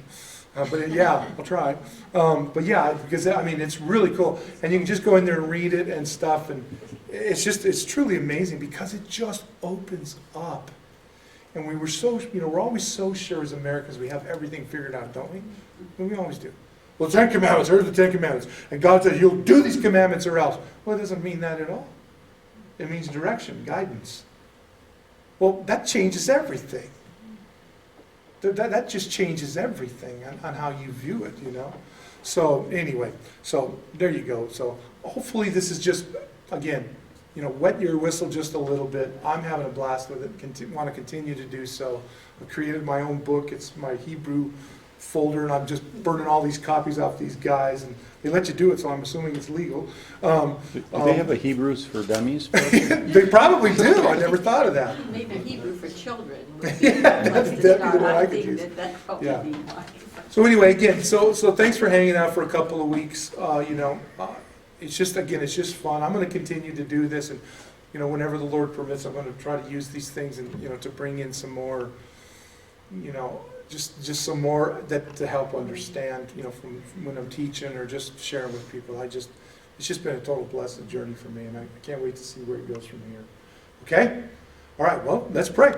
But yeah, I'll try. But yeah, because I mean, it's really cool. And you can just go in there and read it and stuff. And it's truly amazing because it just opens up. And we're always so sure as Americans we have everything figured out, don't we? And we always do. Well, 10 Commandments, here's the 10 Commandments. And God said, you'll do these commandments or else. Well, it doesn't mean that at all. It means direction, guidance. Well, that changes everything. That just changes everything on how you view it, you know. So anyway, so there you go. So hopefully this is just, again, wet your whistle just a little bit. I'm having a blast with it, want to continue to do so. I've created my own book, it's my Hebrew folder, and I'm just burning all these copies off these guys, and they let you do it, so I'm assuming it's legal. Do they have a Hebrews for Dummies? They probably do, I never thought of that. Maybe Hebrew for children. Yeah, that's definitely the one I could use. That's probably Yeah. be why. So anyway, again, so thanks for hanging out for a couple of weeks. It's just fun. I'm going to continue to do this, and whenever the Lord permits, I'm going to try to use these things and to bring in some more, just some more that to help understand, from when I'm teaching or just sharing with people. It's just been a total blessed journey for me, and I can't wait to see where it goes from here. Okay? All right. Well, let's pray.